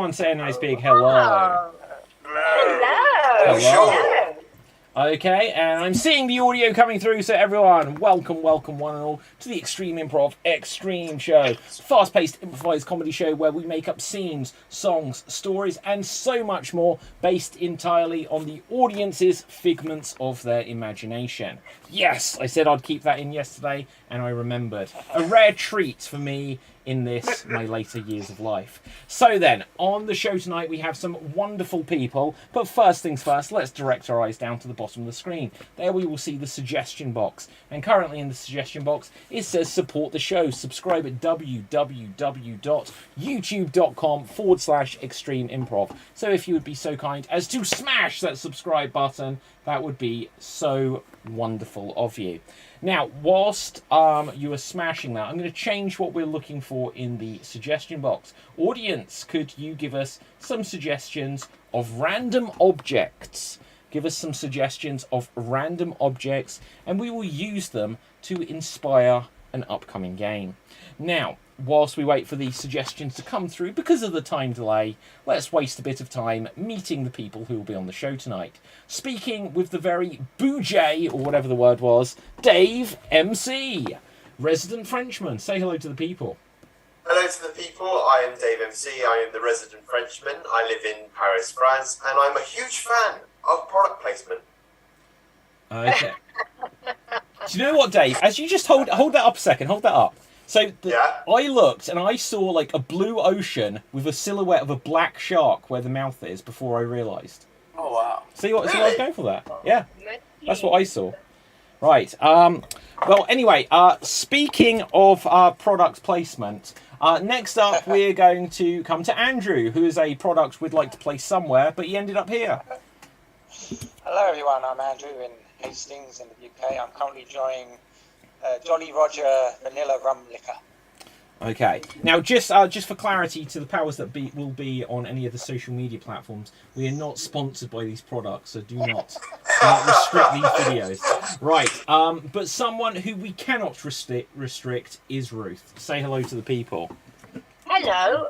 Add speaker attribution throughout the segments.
Speaker 1: everyone say a nice big hello.
Speaker 2: Hello.
Speaker 1: Hello.
Speaker 2: Hello.
Speaker 1: Okay, and I'm seeing the audio coming through, so everyone, welcome one and all to the Extreme Improv Xstreamed show. Fast-paced, improvised comedy show where we make up scenes, songs, stories, and so much more based entirely on the audience's figments of their imagination. Yes, I said I'd keep that in yesterday, and I remembered. A rare treat for me in this, my later years of life. So then, on the show tonight we have some wonderful people, but first things first, let's direct our eyes down to the bottom of the screen. There we will see the suggestion box, and currently in the suggestion box it says support the show. Subscribe at www.youtube.com/extreme improv. So if you would be so kind as to smash that subscribe button, that would be so wonderful of you. Now, whilst you are smashing that, I'm going to change what we're looking for in the suggestion box. Audience, could you give us some suggestions of random objects? Give us some suggestions of random objects, and we will use them to inspire an upcoming game. Now, whilst we wait for these suggestions to come through, because of the time delay, let's waste a bit of time meeting the people who will be on the show tonight. Speaking with the very boujay, or whatever the word was, Dave MC, resident Frenchman. Say hello to the people.
Speaker 3: Hello to the people, I am Dave MC, I am the resident Frenchman, I live in Paris, France, and I'm a huge fan of product placement.
Speaker 1: Okay. Do you know what, Dave? As you just hold that up a second, hold that up. So I looked and I saw like a blue ocean with a silhouette of a black shark where the mouth is before I realised.
Speaker 4: Oh wow!
Speaker 1: See what I was going for there? Yeah, that's what I saw. Right. Well, anyway. Speaking of product placement, next up we're going to come to Andrew, who is a product we'd like to place somewhere, but he ended up here.
Speaker 4: Hello everyone, I'm Andrew in Hastings in the UK. I'm currently enjoying Jolly Roger Vanilla Rum Liquor.
Speaker 1: Okay. Now, just for clarity to the powers that be will be on any of the social media platforms, we are not sponsored by these products, so do not restrict these videos. Right. But someone who we cannot restrict is Ruth. Say hello to the people.
Speaker 2: Hello.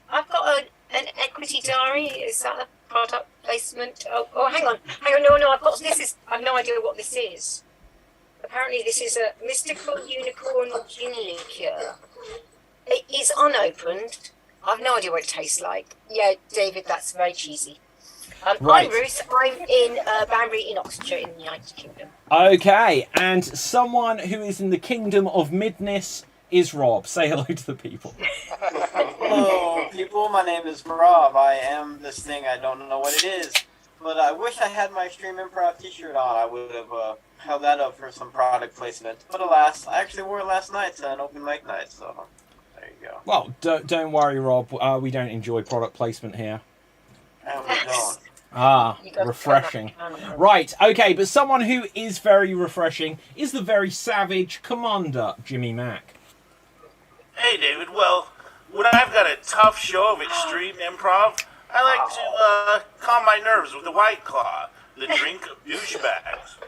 Speaker 2: I've got an equity diary. Is that a product placement? Oh, hang on. No. I've no idea what this is. Apparently, this is a mystical unicorn gin liqueur. It is unopened. I've no idea what it tastes like. Yeah, David, that's very cheesy.
Speaker 1: Right.
Speaker 2: I'm Ruth. I'm in Banbury in Oxfordshire in the United Kingdom.
Speaker 1: Okay, and someone who is in the kingdom of midness is Rob. Say hello to the people.
Speaker 5: Hello, people. My name is Rob. I am this thing. I don't know what it is, but I wish I had my Extreme Improv t-shirt on. I would have held that up for some product placement. But alas, I actually wore it last night to an open mic night, so there you go.
Speaker 1: Well, don't worry, Rob. We don't enjoy product placement here.
Speaker 5: And we don't.
Speaker 1: Refreshing. Right, okay, but someone who is very refreshing is the very savage Commander, Jimmy Mack.
Speaker 6: Hey, David. Well, when I've got a tough show of extreme improv, I like to calm my nerves with a White Claw, the drink of douchebags.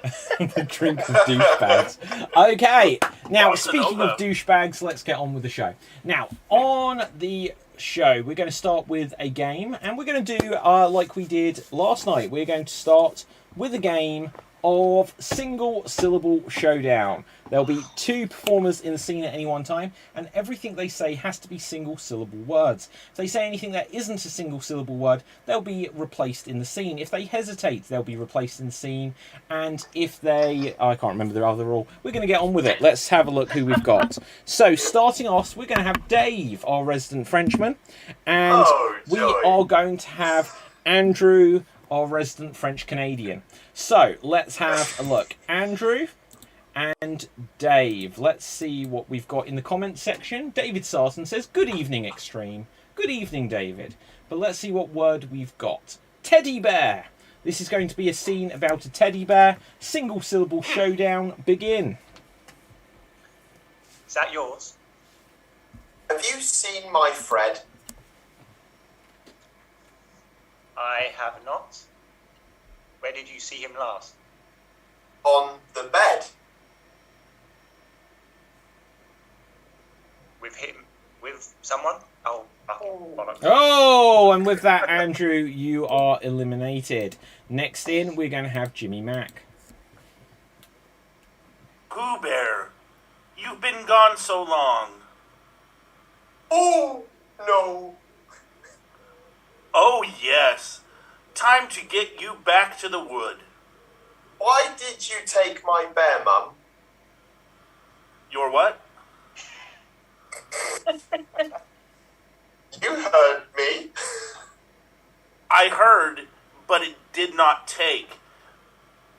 Speaker 1: The drink of douchebags. Okay, now speaking of douchebags, let's get on with the show. Now, on the show, we're going to start with a game, and we're going to do like we did last night. We're going to start with a game of single syllable showdown. There'll be two performers in the scene at any one time, and everything they say has to be single syllable words. If they say anything that isn't a single syllable word, they'll be replaced in the scene. If they hesitate, they'll be replaced in the scene. And if they... I can't remember the other rule. We're going to get on with it. Let's have a look who we've got. So, starting off, we're going to have Dave, our resident Frenchman. And we are going to have Andrew, our resident French-Canadian. So, let's have a look. Andrew and Dave. Let's see what we've got in the comments section. David Sarson says, "Good evening, Extreme." Good evening, David. But let's see what word we've got. Teddy bear. This is going to be a scene about a teddy bear. Single syllable showdown. Begin.
Speaker 4: Is that yours?
Speaker 3: Have you seen my Fred?
Speaker 4: I have not. Where did you see him last?
Speaker 3: On the bed.
Speaker 4: With him? With someone? Oh,
Speaker 1: Oh, and with that, Andrew, you are eliminated. Next in, we're going to have Jimmy Mack.
Speaker 6: Pooh Bear, you've been gone so long.
Speaker 3: Oh, no.
Speaker 6: Oh, yes. Time to get you back to the wood.
Speaker 3: Why did you take my bear, Mum?
Speaker 6: Your what?
Speaker 3: You heard me.
Speaker 6: I heard, but it did not take.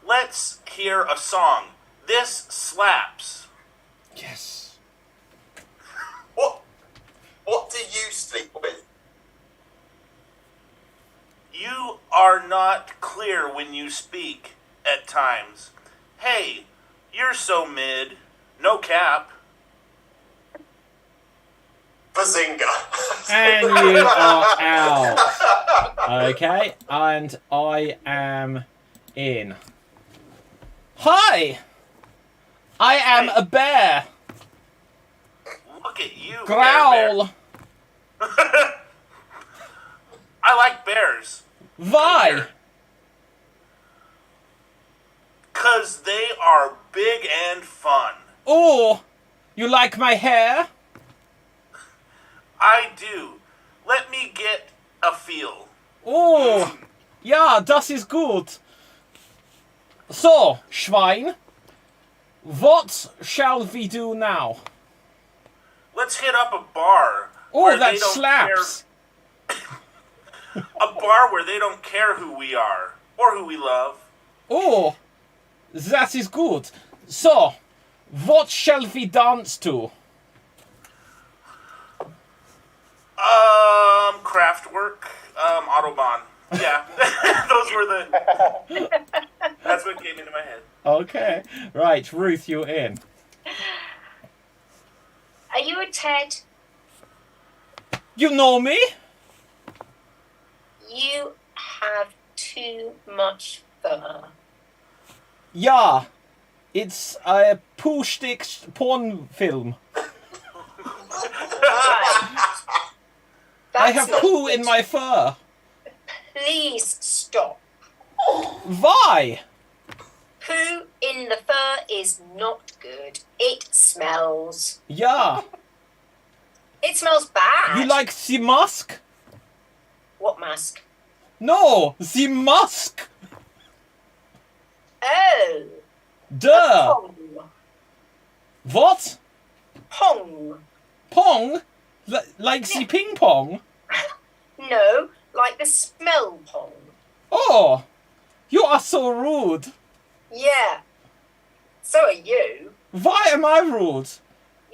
Speaker 6: Let's hear a song. This slaps.
Speaker 1: Yes.
Speaker 3: What do you sleep with?
Speaker 6: You are not clear when you speak at times. Hey, you're so mid. No cap.
Speaker 3: Bazinga.
Speaker 1: And you are out. Okay, and I am in. Hi! I am a bear.
Speaker 6: Look at you,
Speaker 1: Growl.
Speaker 6: Bear. I like bears.
Speaker 1: Why?
Speaker 6: 'Cause they are big and fun.
Speaker 1: Oh, you like my hair?
Speaker 6: I do. Let me get a feel.
Speaker 1: Oh, ja, das ist gut. So, Schwein, what shall we do now?
Speaker 6: Let's hit up a bar.
Speaker 1: Oh,
Speaker 6: where
Speaker 1: that
Speaker 6: they don't
Speaker 1: slaps.
Speaker 6: care- a bar where they don't care who we are or who we love.
Speaker 1: Oh, that is good. So, what shall we dance to?
Speaker 6: Kraftwerk, Autobahn. Yeah, those were the. That's what came into my head.
Speaker 1: Okay, right, Ruth, you're in.
Speaker 2: Are you a Ted?
Speaker 1: You know me?
Speaker 2: You have too much fur.
Speaker 1: Yeah, it's a poo-stick porn film. I have poo in my fur.
Speaker 2: Please stop.
Speaker 1: Why?
Speaker 2: Poo in the fur is not good. It smells.
Speaker 1: Yeah.
Speaker 2: It smells bad.
Speaker 1: You like the mask?
Speaker 2: What mask?
Speaker 1: No, the mask.
Speaker 2: Oh.
Speaker 1: Duh.
Speaker 2: Pong.
Speaker 1: What?
Speaker 2: Pong.
Speaker 1: Pong? Like the ping pong?
Speaker 2: No, like the smell pong.
Speaker 1: Oh, you are so rude.
Speaker 2: Yeah. So are you.
Speaker 1: Why am I rude?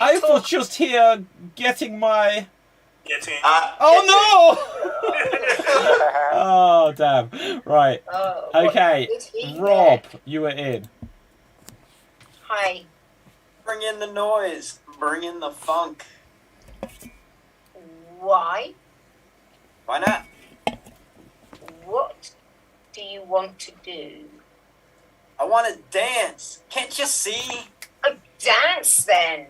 Speaker 1: I was just here getting my... Oh no! Oh damn. Right. Okay. Rob, you were in.
Speaker 2: Hi.
Speaker 5: Bring in the noise. Bring in the funk.
Speaker 2: Why?
Speaker 5: Why not?
Speaker 2: What do you want to do?
Speaker 5: I want to dance. Can't you see?
Speaker 2: Oh, dance then.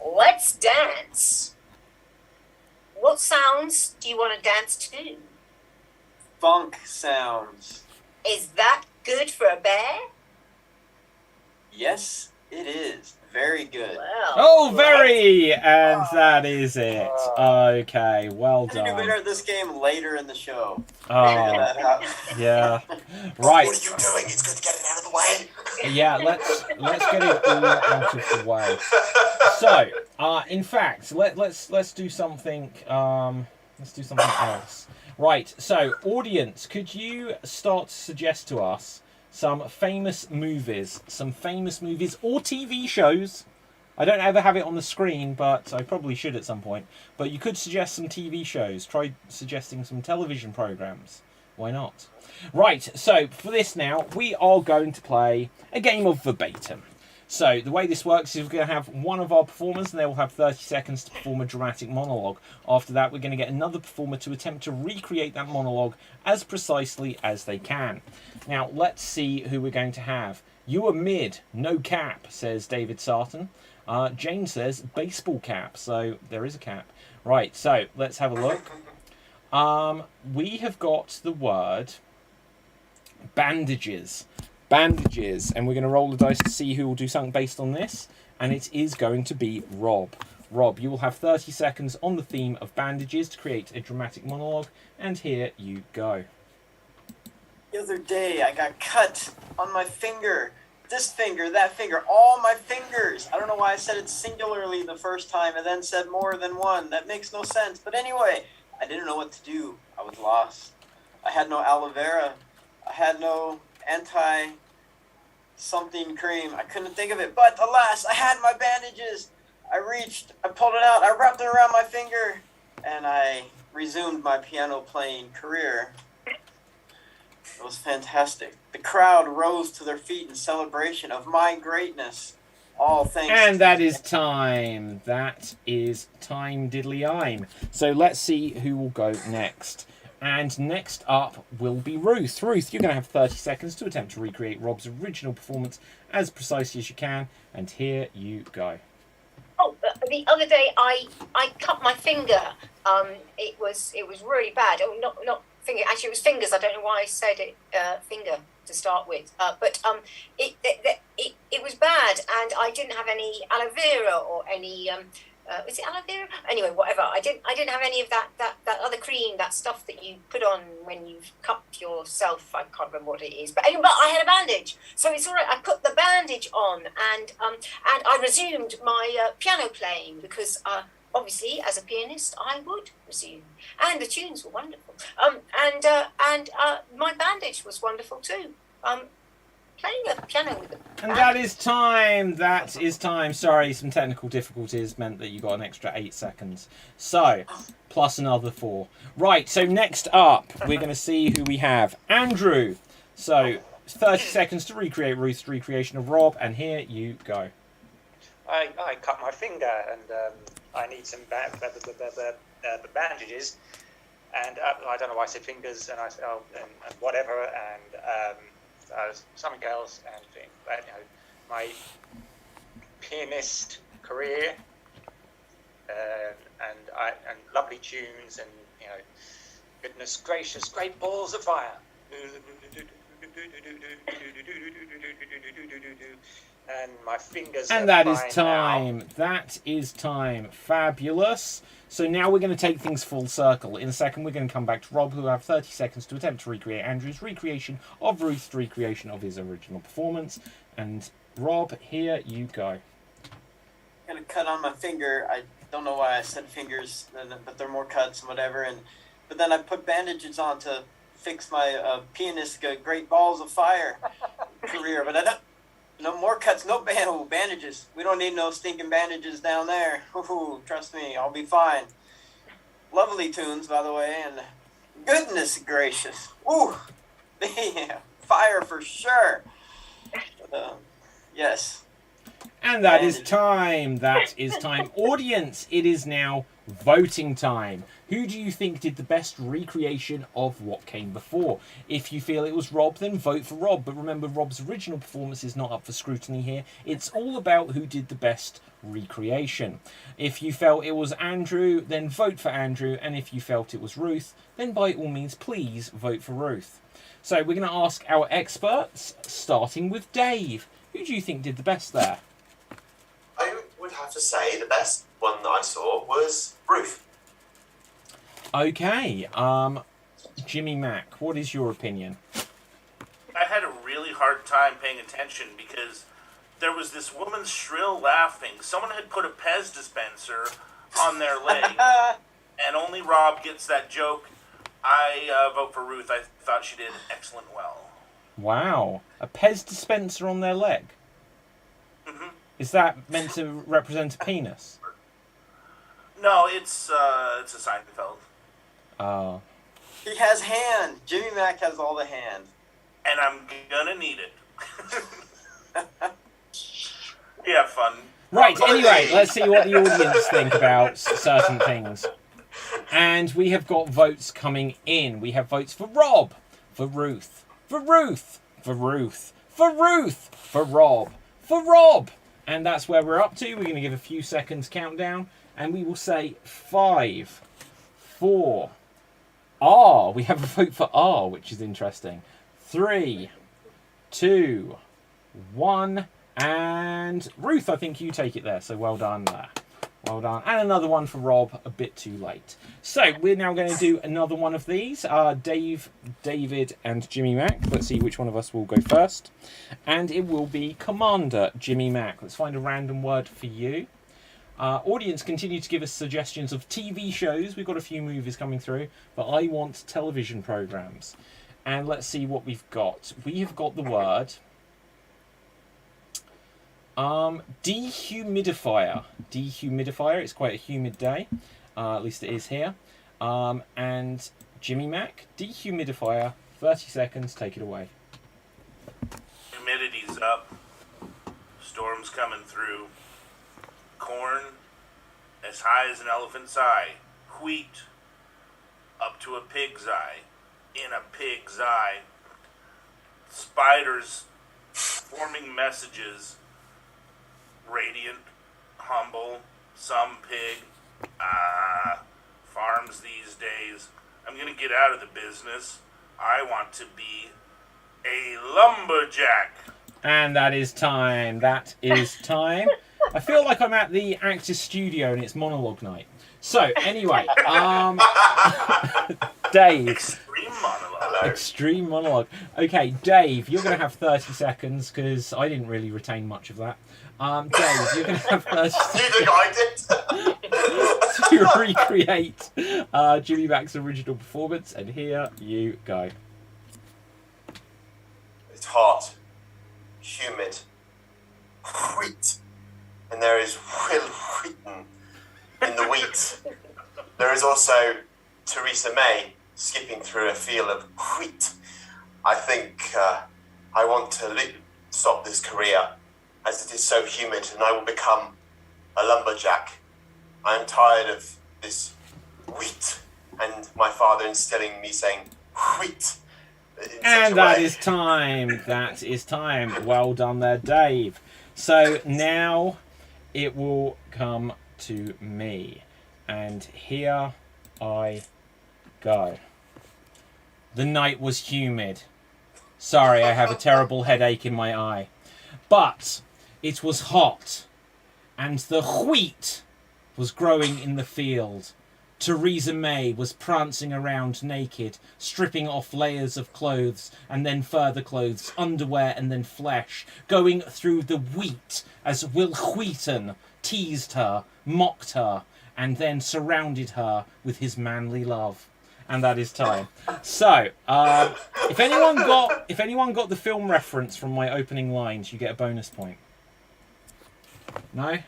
Speaker 2: Let's dance. What sounds do you want to dance to?
Speaker 5: Funk sounds.
Speaker 2: Is that good for a bear?
Speaker 5: Yes, it is. Very good.
Speaker 2: Well.
Speaker 1: Oh, very! And that is it. Okay, well
Speaker 5: I'm going to do better
Speaker 1: done.
Speaker 5: at this game later in the show. Figure
Speaker 1: Oh,
Speaker 5: that out.
Speaker 1: yeah.
Speaker 3: What
Speaker 1: Right.
Speaker 3: are you doing? It's good to get it out of the way.
Speaker 1: Yeah, let's get it all out of the way. So, in fact, let's do something. Let's do something else. Right. So, audience, could you start to suggest to us some famous movies or TV shows? I don't ever have it on the screen, but I probably should at some point. But you could suggest some TV shows. Try suggesting some television programs. Why not? Right, so for this now, we are going to play a game of verbatim. So the way this works is we're going to have one of our performers and they will have 30 seconds to perform a dramatic monologue. After that, we're going to get another performer to attempt to recreate that monologue as precisely as they can. Now, let's see who we're going to have. You were mid, no cap, says David Sarton. Jane says baseball cap, so there is a cap. Right, so let's have a look. We have got the word bandages. Bandages, and we're going to roll the dice to see who will do something based on this, and it is going to be Rob. Rob, you will have 30 seconds on the theme of bandages to create a dramatic monologue, and here you go.
Speaker 5: The other day, I got cut on my finger. This finger, that finger, all my fingers. I don't know why I said it singularly the first time and then said more than one. That makes no sense. But anyway, I didn't know what to do. I was lost. I had no aloe vera. I had no anti-something cream. I couldn't think of it. But alas, I had my bandages. I reached, I pulled it out, I wrapped it around my finger, and I resumed my piano playing career. It was fantastic. The crowd rose to their feet in celebration of my greatness. All thanks
Speaker 1: And that is time. That is time diddly-ime. So let's see who will go next. And next up will be Ruth. Ruth, you're going to have 30 seconds to attempt to recreate Rob's original performance as precisely as you can. And here you go.
Speaker 2: Oh, the other day I cut my finger. It was really bad. Oh, not finger. Actually, it was fingers. I don't know why I said it finger to start with. But it was bad, and I didn't have any aloe vera or any is it aloe vera? Anyway, whatever. I didn't have any of that other cream, that stuff that you put on when you cut yourself. I can't remember what it is. But anyway, I had a bandage, so it's all right. I put the bandage on, and I resumed my piano playing because obviously, as a pianist, I would resume, and the tunes were wonderful. And my bandage was wonderful too. Playing the piano with the bandage.
Speaker 1: And that is time. That is time. Sorry, some technical difficulties meant that you got an extra 8 seconds. So, plus another 4. Right, so next up, we're going to see who we have. Andrew. So, 30 seconds to recreate Ruth's recreation of Rob, and here you go.
Speaker 4: I cut my finger, and I need some the bandages, and I don't know why I said fingers, and and whatever, and something else, and my pianist career, and lovely tunes, and goodness gracious, great balls of fire. And my fingers.
Speaker 1: And that is time. Now. That is time. Fabulous. So now we're going to take things full circle. In a second, we're going to come back to Rob, who will have 30 seconds to attempt to recreate Andrew's recreation of Ruth's recreation of his original performance. And Rob, here you go.
Speaker 5: I got a cut on my finger. I don't know why I said fingers, but they're more cuts and whatever. But then I put bandages on to fix my pianist great balls of fire career. But I don't. No more cuts, no bandages. We don't need no stinking bandages down there. Ooh, trust me, I'll be fine. Lovely tunes, by the way, and goodness gracious. Ooh, yeah, fire for sure. But, yes.
Speaker 1: And that is time. That is time. Audience, it is now voting time. Who do you think did the best recreation of what came before? If you feel it was Rob, then vote for Rob. But remember, Rob's original performance is not up for scrutiny here. It's all about who did the best recreation. If you felt it was Andrew, then vote for Andrew. And if you felt it was Ruth, then by all means, please vote for Ruth. So we're going to ask our experts, starting with Dave. Who do you think did the best there?
Speaker 3: I would have to say the best one that I saw was Ruth.
Speaker 1: Okay, Jimmy Mack, what is your opinion?
Speaker 6: I had a really hard time paying attention because there was this woman shrill laughing. Someone had put a Pez dispenser on their leg, and only Rob gets that joke. I vote for Ruth. I thought she did excellent well.
Speaker 1: Wow, a Pez dispenser on their leg?
Speaker 6: Mm-hmm.
Speaker 1: Is that meant to represent a penis?
Speaker 6: No, it's a Seinfeld.
Speaker 1: Oh.
Speaker 5: He has hand. Jimmy Mack has all the hand.
Speaker 6: And I'm gonna need it. Yeah, fun.
Speaker 1: Right, anyway, let's see what the audience think about certain things. And we have got votes coming in. We have votes for Rob, for Ruth, for Ruth, for Ruth, for Ruth, for Rob, for Rob. And that's where we're up to. We're going to give a few seconds countdown, and we will say 5, 4, R. We have a vote for R, which is interesting. 3, 2, 1, and Ruth, I think you take it there. So well done there. Well done. And another one for Rob, a bit too late. So we're now going to do another one of these. Dave, David, and Jimmy Mac. Let's see which one of us will go first. And it will be Commander Jimmy Mac. Let's find a random word for you. Audience, continue to give us suggestions of TV shows. We've got a few movies coming through, but I want television programs. And let's see what we've got. We have got the word dehumidifier. Dehumidifier. It's quite a humid day. At least it is here. And Jimmy Mac, dehumidifier. 30 seconds. Take it away.
Speaker 6: Humidity's up. Storms coming through. Corn as high as an elephant's eye. Wheat up to a pig's eye. In a pig's eye. Spiders forming messages. Radiant, humble, some pig. Farms these days. I'm gonna get out of the business. I want to be a lumberjack.
Speaker 1: And that is time. That is time. I feel like I'm at the Actors Studio and it's monologue night. So, anyway, Dave.
Speaker 6: Extreme monologue.
Speaker 3: Hello.
Speaker 1: Extreme monologue. Okay, Dave, you're going to have 30 seconds because I didn't really retain much of that. Dave, you're going to have 30
Speaker 3: You think I did?
Speaker 1: to recreate Jimmy Mac's original performance, and here you go.
Speaker 3: It's hot, humid, wheat, and there is Will Wheaton in the wheat. There is also Theresa May skipping through a field of wheat. I think I want to stop this career as it is so humid, and I will become a lumberjack. I am tired of this wheat and my father instilling me saying wheat.
Speaker 1: And that is time. That is time. Well done there, Dave. So now it will come to me. And here I go. The night was humid. Sorry, I have a terrible headache in my eye. But it was hot. And the wheat was growing in the field. Theresa May was prancing around naked, stripping off layers of clothes, and then further clothes, underwear, and then flesh, going through the wheat as Will Wheaton teased her, mocked her, and then surrounded her with his manly love. And that is time. So, if anyone got the film reference from my opening lines, you get a bonus point. No?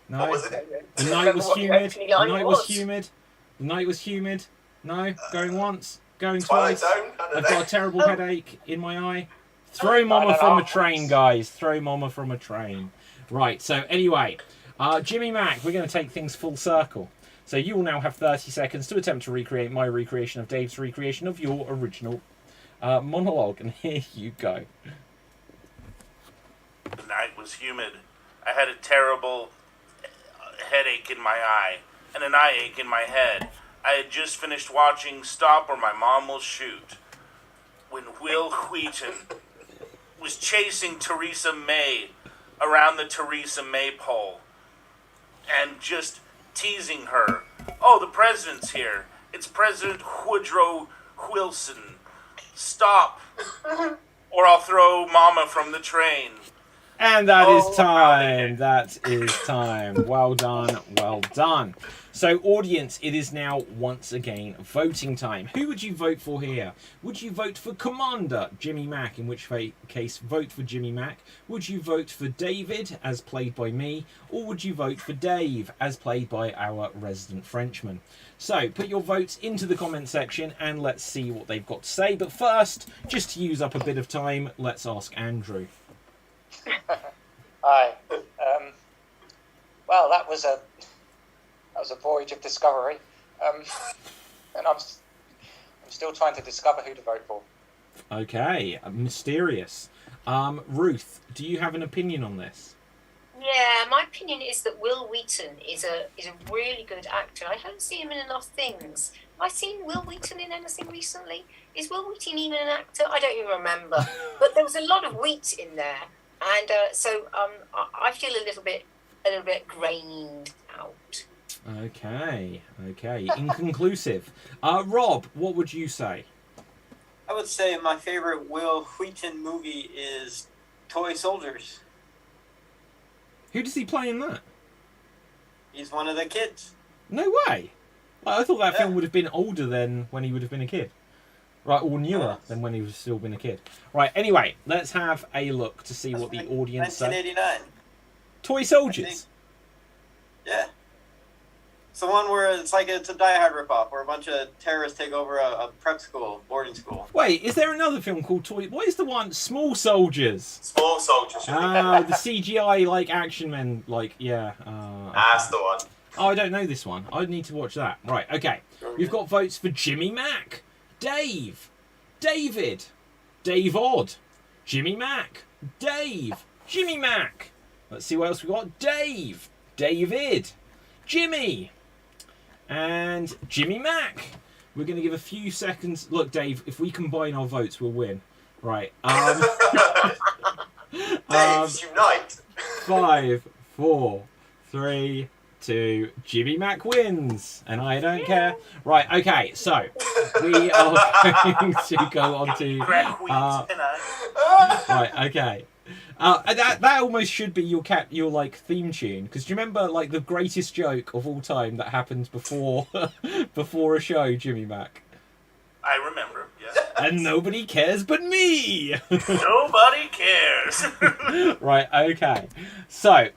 Speaker 1: No?
Speaker 3: What was it?
Speaker 1: The night was humid.
Speaker 2: opening
Speaker 1: The
Speaker 2: line
Speaker 1: night was
Speaker 2: was.
Speaker 1: humid. The night was humid. No? Going once. Going
Speaker 3: Twilight
Speaker 1: twice.
Speaker 3: Zone? I don't
Speaker 1: I've got
Speaker 3: know.
Speaker 1: a terrible headache in my eye. Throw Mama from a train, guys. Throw Mama from a train. Right, so anyway, Jimmy Mac, we're going to take things full circle. So you will now have 30 seconds to attempt to recreate my recreation of Dave's recreation of your original monologue. And here you go.
Speaker 6: The night was humid. I had a terrible headache in my eye and an eye ache in my head. I had just finished watching Stop or My Mom Will Shoot when Will Wheaton was chasing Theresa May around the Theresa May pole and just teasing her. Oh, the president's here. It's President Woodrow Wilson. Stop, or I'll throw Mama from the train.
Speaker 1: And that is time. That is time. Well done. Well done. So, audience, it is now once again voting time. Who would you vote for here? Would you vote for Commander Jimmy Mac, in which case vote for Jimmy Mac? Would you vote for David, as played by me? Or would you vote for Dave, as played by our resident Frenchman? So, put your votes into the comment section and let's see what they've got to say. But first, just to use up a bit of time, let's ask Andrew.
Speaker 4: Hi. Well, that was a voyage of discovery, and I'm still trying to discover who to vote for.
Speaker 1: Okay, mysterious. Ruth, do you have an opinion on this?
Speaker 2: Yeah, my opinion is that Will Wheaton is a really good actor. I don't see him in enough things. Have I seen Will Wheaton in anything recently? Is Will Wheaton even an actor? I don't even remember. But there was a lot of wheat in there, and so I feel a little bit grained out.
Speaker 1: Okay. Inconclusive. Rob, what would you say?
Speaker 5: I would say my favorite Will Wheaton movie is Toy Soldiers.
Speaker 1: Who does he play in that?
Speaker 5: He's one of the kids.
Speaker 1: No way. I thought that film would have been older than when he would have been a kid. Right, or newer than when he was still been a kid. Right, anyway, let's have a look to see what the audience say.
Speaker 5: 1989.
Speaker 1: Toy Soldiers.
Speaker 5: Yeah. It's the one where it's a Die Hard ripoff, where a bunch of terrorists take over a prep school, boarding school.
Speaker 1: Wait, is there another film called Toy... What is the one? Small Soldiers.
Speaker 3: Small Soldiers.
Speaker 1: Ah, the CGI, action men, yeah.
Speaker 3: That's the one.
Speaker 1: Oh, I don't know this one. I need to watch that. Right, okay. We've got votes for Jimmy Mack, Dave, David, Dave Odd, Jimmy Mack, Dave, Jimmy Mack. Let's see what else we got. Dave, David, Jimmy, and Jimmy Mack. We're going to give a few seconds. Look, Dave, if we combine our votes, we'll win. Right.
Speaker 3: Dave's unite.
Speaker 1: 5, 4, 3, 2. Jimmy Mack wins, and I don't care. Right. Okay. So we are going to go on to. Right. Okay. That almost should be your theme tune, because do you remember the greatest joke of all time that happened before before a show, Jimmy Mack?
Speaker 6: I remember, yeah.
Speaker 1: And nobody cares but me.
Speaker 6: Nobody cares.
Speaker 1: Right. Okay. So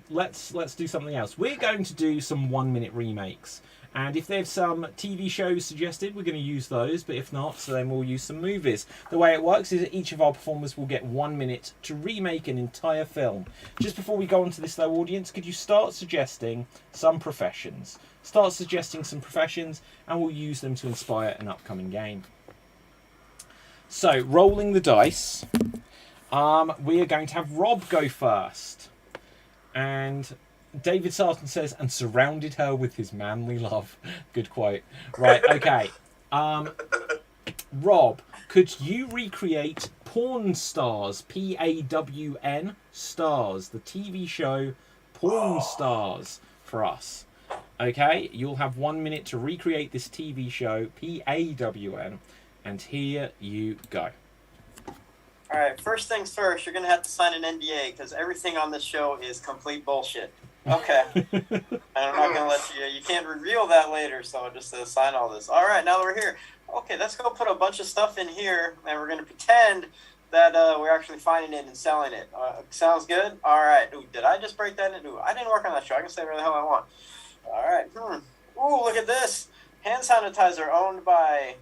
Speaker 1: let's do something else. We're going to do some 1-minute remakes. And if there's some TV shows suggested, we're going to use those. But if not, so then we'll use some movies. The way it works is that each of our performers will get 1 minute to remake an entire film. Just before we go on to this, though, audience, could you start suggesting some professions? Start suggesting some professions, and we'll use them to inspire an upcoming game. So, rolling the dice, we are going to have Rob go first. And David Sarton says, and surrounded her with his manly love. Good quote. Right, okay. Rob, could you recreate Pawn Stars, Pawn Stars, the TV show Pawn Stars for us? Okay, you'll have 1 minute to recreate this TV show, Pawn, and here you go.
Speaker 5: Alright, first things first, you're going to have to sign an NDA, because everything on this show is complete bullshit. Okay. And I'm not going to let you can't reveal that later, so just sign all this. Alright, now that we're here. Okay, let's go put a bunch of stuff in here, and we're going to pretend that we're actually finding it and selling it. Sounds good? Alright. Ooh, did I just break that in? Ooh, I didn't work on that show. I can say whatever the hell I want. Alright. Ooh, look at this. Hand sanitizer owned by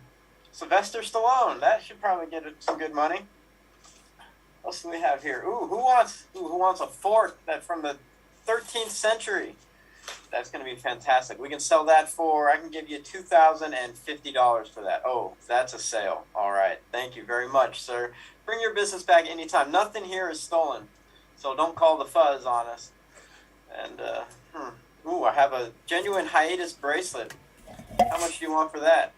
Speaker 5: Sylvester Stallone. That should probably get some good money. What else do we have here? Ooh, who wants a fort that from the 13th century? That's going to be fantastic. We can sell that for, I can give you $2,050 for that. Oh, that's a sale. All right. Thank you very much, sir. Bring your business back anytime. Nothing here is stolen, so don't call the fuzz on us. And, ooh, I have a genuine hiatus bracelet. How much do you want for that?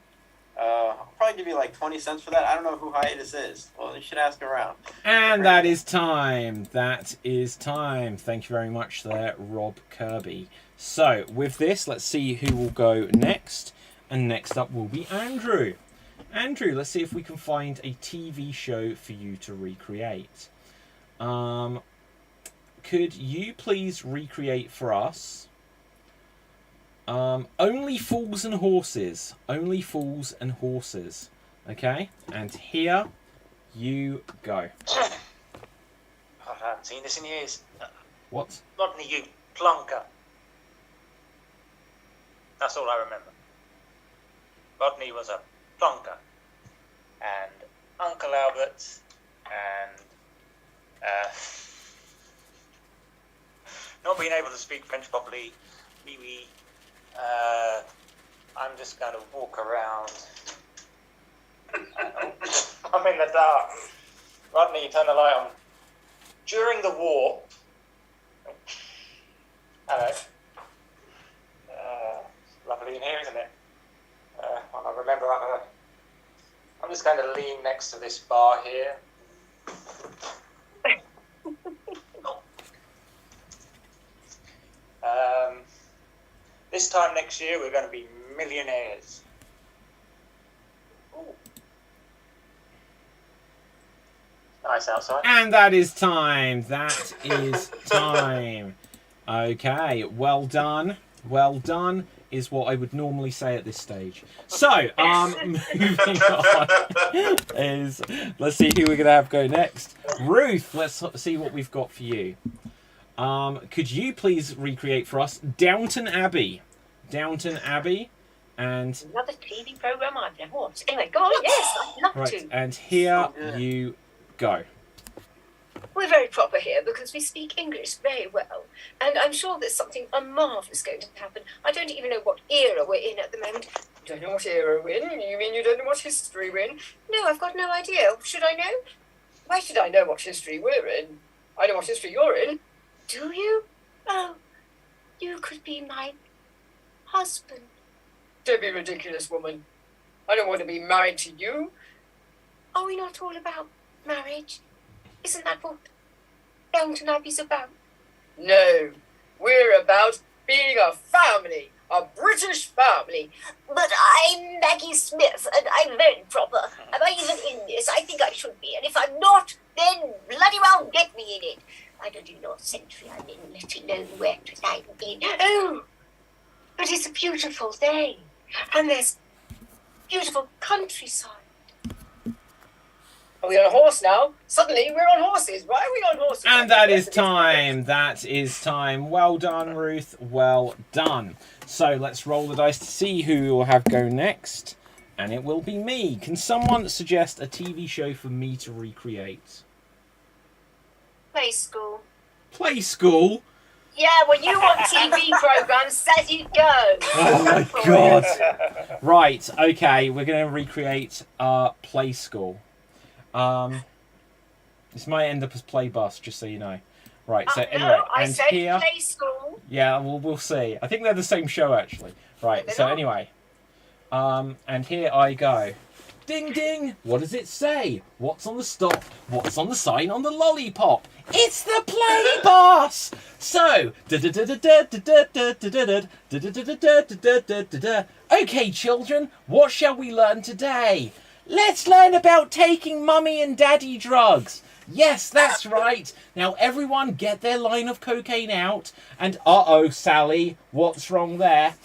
Speaker 5: I'll probably give you 20 cents for that. I don't know who hiatus is. Well, you should ask around.
Speaker 1: And that is time. That is time. Thank you very much there, Rob Kirby. So, with this, let's see who will go next. And next up will be Andrew. Andrew, let's see if we can find a TV show for you to recreate. Could you please recreate for us Only Fools and Horses. Only Fools and Horses. Okay? And here you go.
Speaker 4: I haven't seen this in years.
Speaker 1: What?
Speaker 4: Rodney, you plonker. That's all I remember. Rodney was a plonker. And Uncle Albert and not being able to speak French properly, I'm just going to walk around. I'm in the dark. Rodney, turn the light on. During the war... Hello. Lovely in here, isn't it? Well, I remember I'm just going to lean next to this bar here. This time next year, we're going to be millionaires. Ooh. Nice outside.
Speaker 1: And that is time. That is time. Okay, well done. Well done is what I would normally say at this stage. So, moving on is, let's see who we're going to have go next. Ruth, let's see what we've got for you. Could you please recreate for us Downton Abbey? Downton Abbey, and...
Speaker 2: Another TV programme I've never watched. Anyway, go on, yes, I'd love
Speaker 1: right,
Speaker 2: to.
Speaker 1: and here you go.
Speaker 2: We're very proper here because we speak English very well. And I'm sure there's something marvellous going to happen. I don't even know what era we're in at the moment. You don't know what era we're in? You mean you don't know what history we're in? No, I've got no idea. Should I know? Why should I know what history we're in? I know what history you're in. Do you? Oh, you could be my husband. Don't be ridiculous, woman. I don't want to be married to you. Are we not all about marriage? Isn't that what Downton Abbey's about? No, we're about being a family, a British family. But I'm Maggie Smith, and I'm very proper. Am I even in this? I think I should be. And if I'm not, then bloody well get me in it. I don't even know what century I'm in, let alone where I'm in. Oh, but it's a beautiful day. And there's beautiful countryside. Are we on a horse now? Suddenly we're on horses. Why are we on horses?
Speaker 1: And that is time. That is time. Well done, Ruth. Well done. So let's roll the dice to see who we will have go next. And it will be me. Can someone suggest a TV show for me to recreate?
Speaker 2: Play school.
Speaker 1: Play school?
Speaker 2: Yeah, when you want TV programs, says you go.
Speaker 1: Oh my god. Right, okay, we're going to recreate Play School. This might end up as Play Bus, just so you know. Right, so anyway,
Speaker 2: no, I
Speaker 1: and
Speaker 2: said
Speaker 1: here...
Speaker 2: Play School.
Speaker 1: Yeah, we'll see. I think they're the same show, actually. Right, so anyway. And here I go. Ding ding! What does it say? What's on the stop? What's on the sign on the lollipop? It's the Play Bus! So, okay, children, what shall we learn today? Let's learn about taking mummy and daddy drugs. Yes, that's right. Now, everyone get their line of cocaine out. And, uh-oh, Sally, what's wrong there?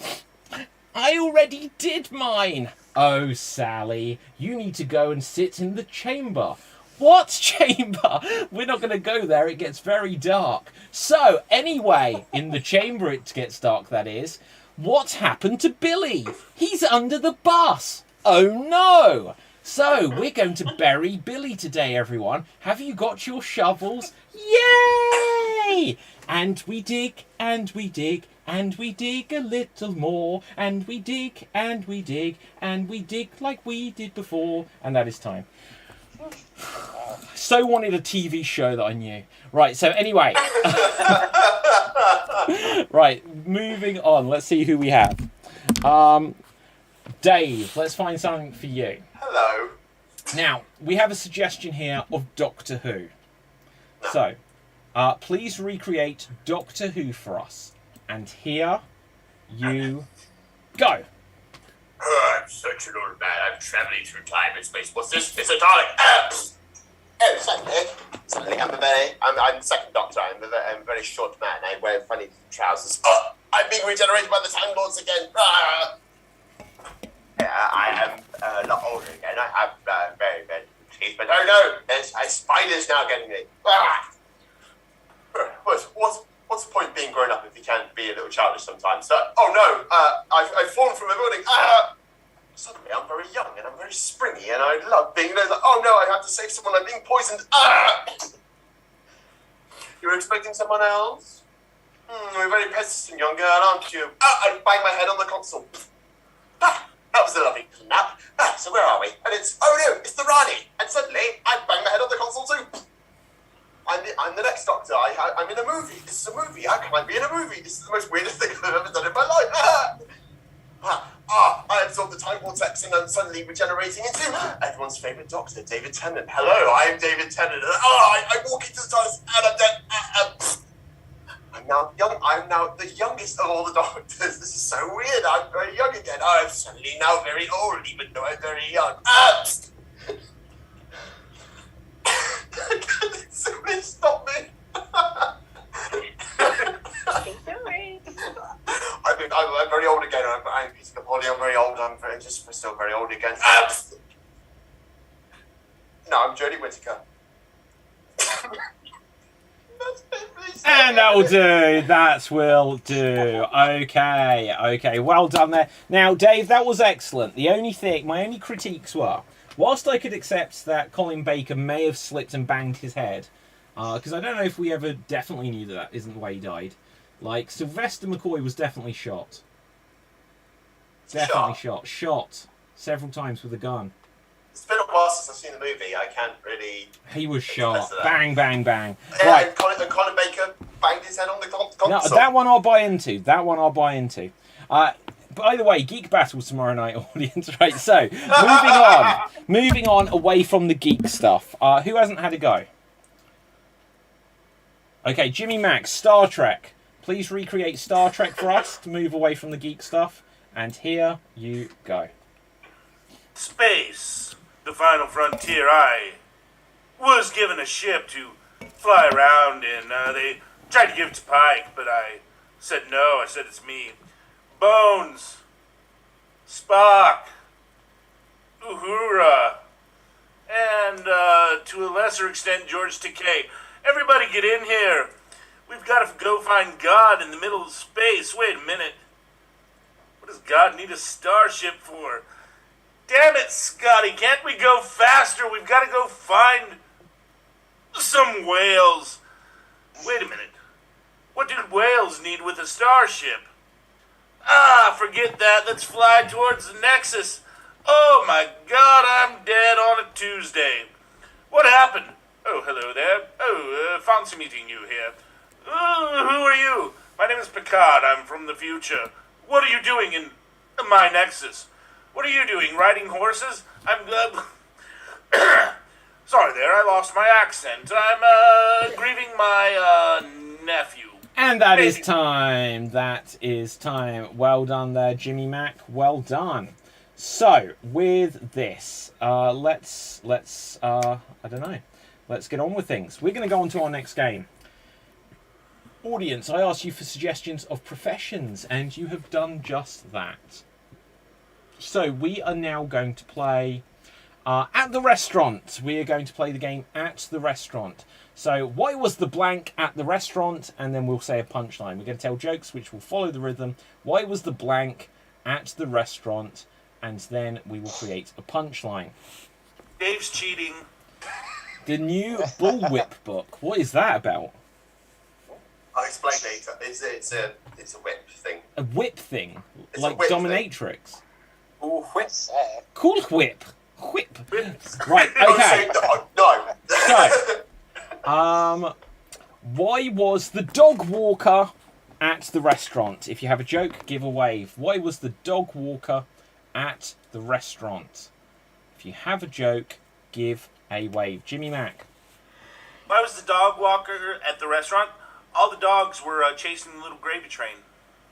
Speaker 1: I already did mine. Oh, Sally, you need to go and sit in the chamber. What chamber? We're not going to go there. It gets very dark. So, anyway, in the chamber it gets dark, that is. What's happened to Billy? He's under the bus. Oh, no. So, we're going to bury Billy today, everyone. Have you got your shovels? Yay! And we dig, and we dig, and we dig a little more. And we dig, and we dig, and we dig like we did before. And that is time. So wanted a TV show that I knew. Right, so anyway. Right, moving on. Let's see who we have. Dave, let's find something for you.
Speaker 3: Hello.
Speaker 1: Now, we have a suggestion here of Doctor Who. So, please recreate Doctor Who for us. And here you go.
Speaker 3: I'm such an old man. I'm travelling through time and space. What's this? It's a Dalek. Suddenly, I'm the second Doctor. I'm a very short man. I wear funny trousers. I'm being regenerated by the Time Lords again. I am a lot older again. I have very bad teeth, but oh no, there's spiders now getting me. What's the point being grown up if you can't be a little childish sometimes? Oh no, I've fallen from a building. Suddenly I'm very young and I'm very springy and I love being there. Like, oh no, I have to save someone. I'm being poisoned. You were expecting someone else? You're a very persistent young girl, aren't you? I bang my head on the console. That was a lovely nap. So where are we? And it's, oh no, it's the Rani. And suddenly, I bang my head on the console too. I'm the next Doctor. I'm in a movie. This is a movie. How can I be in a movie? This is the most weirdest thing I've ever done in my life. I absorbed the time vortex and I'm suddenly regenerating into everyone's favourite Doctor, David Tennant. Hello, I'm David Tennant. I walk into the TARDIS and I'm dead. I'm now the youngest of all the Doctors. This is so weird. I'm very young again. I'm suddenly now very old, even though I'm very young. Somebody stop me. I'm very old again. I'm Peter Capaldi. I'm very old. I'm still very old again. No, I'm Jodie Whittaker.
Speaker 1: And that will do. That will do. Okay. Well done there. Now, Dave, that was excellent. My only critiques were, whilst I could accept that Colin Baker may have slipped and banged his head, because I don't know if we ever definitely knew that isn't the way he died. Like, Sylvester McCoy was definitely shot. Shot several times with a gun.
Speaker 3: It's been a while since I've seen the movie. I can't really...
Speaker 1: He was shot. Bang, bang, bang.
Speaker 3: Yeah,
Speaker 1: Right.
Speaker 3: And Colin Baker banged his head on the console.
Speaker 1: No, that one I'll buy into. By the way, Geek Battles tomorrow night, audience. Right, so, moving on away from the geek stuff. Who hasn't had a go? Okay, Jimmy Max, Star Trek. Please recreate Star Trek for us to move away from the geek stuff. And here you go.
Speaker 6: Space, the final frontier. I was given a ship to fly around in. They tried to give it to Pike, but I said no. I said it's me. Bones, Spock, Uhura, and to a lesser extent, George Takei. Everybody get in here. We've got to go find God in the middle of space. Wait a minute. What does God need a starship for? Damn it, Scotty. Can't we go faster? We've got to go find some whales. Wait a minute. What do whales need with a starship? Forget that. Let's fly towards the Nexus. Oh my God, I'm dead on a Tuesday. What happened? Oh, hello there. Oh, fancy meeting you here. Who are you? My name is Picard. I'm from the future. What are you doing in my Nexus? What are you doing? Riding horses? I'm sorry there. I lost my accent. I'm grieving my nephew.
Speaker 1: And that is time. That is time. Well done there, Jimmy Mac. Well done. So with this, let's I don't know. Let's get on with things. We're going to go on to our next game. Audience, I asked you for suggestions of professions, and you have done just that. So we are now going to play at the restaurant. We are going to play the game at the restaurant. So why was the blank at the restaurant? And then we'll say a punchline. We're going to tell jokes which will follow the rhythm. Why was the blank at the restaurant? And then we will create a punchline.
Speaker 6: Dave's cheating.
Speaker 1: The new Bullwhip book. What is that about?
Speaker 3: I'll explain later. It's a whip thing.
Speaker 1: A whip thing?
Speaker 3: It's
Speaker 1: like
Speaker 3: a whip
Speaker 1: dominatrix?
Speaker 5: Ooh, whip.
Speaker 1: Cool whip. Whip.
Speaker 6: Whip.
Speaker 1: Right, okay.
Speaker 3: No.
Speaker 1: So, why was the dog walker at the restaurant? If you have a joke, give a wave. Why was the dog walker at the restaurant? If you have a joke, give a wave. Jimmy Mac.
Speaker 6: Why was the dog walker at the restaurant? All the dogs were chasing the little gravy train.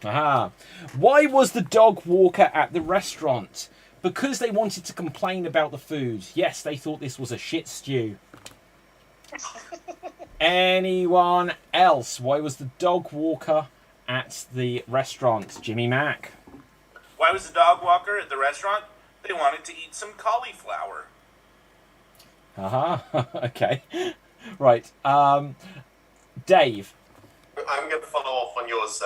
Speaker 1: Aha. Why was the dog walker at the restaurant? Because they wanted to complain about the food. Yes, they thought this was a shit stew. Anyone else? Why was the dog walker at the restaurant? Jimmy Mac.
Speaker 6: Why was the dog walker at the restaurant? They wanted to eat some cauliflower.
Speaker 1: Aha. Okay. Right. Dave.
Speaker 3: I'm going to follow off on yours,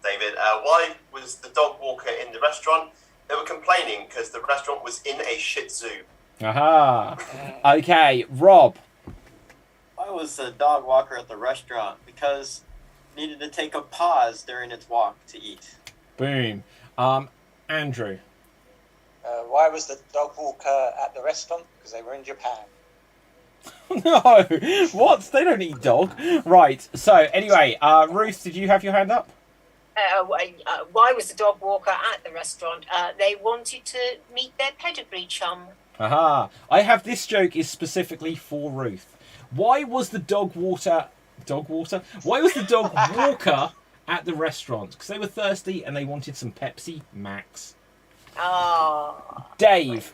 Speaker 3: David. Why was the dog walker in the restaurant? They were complaining because the restaurant was in a shih tzu.
Speaker 1: Aha. Okay, Rob.
Speaker 5: Why was the dog walker at the restaurant? Because it needed to take a pause during its walk to eat.
Speaker 1: Boom. Andrew.
Speaker 4: Why was the dog walker at the restaurant? Because they were in Japan.
Speaker 1: No, what? They don't eat dog. Right. So anyway, Ruth, did you have your hand up?
Speaker 2: Why was the dog walker at the restaurant? They wanted to meet their pedigree chum.
Speaker 1: Aha. I have this joke is specifically for Ruth. Why was the dog water? Why was the dog walker at the restaurant? Because they were thirsty and they wanted some Pepsi Max.
Speaker 2: Oh.
Speaker 1: Dave.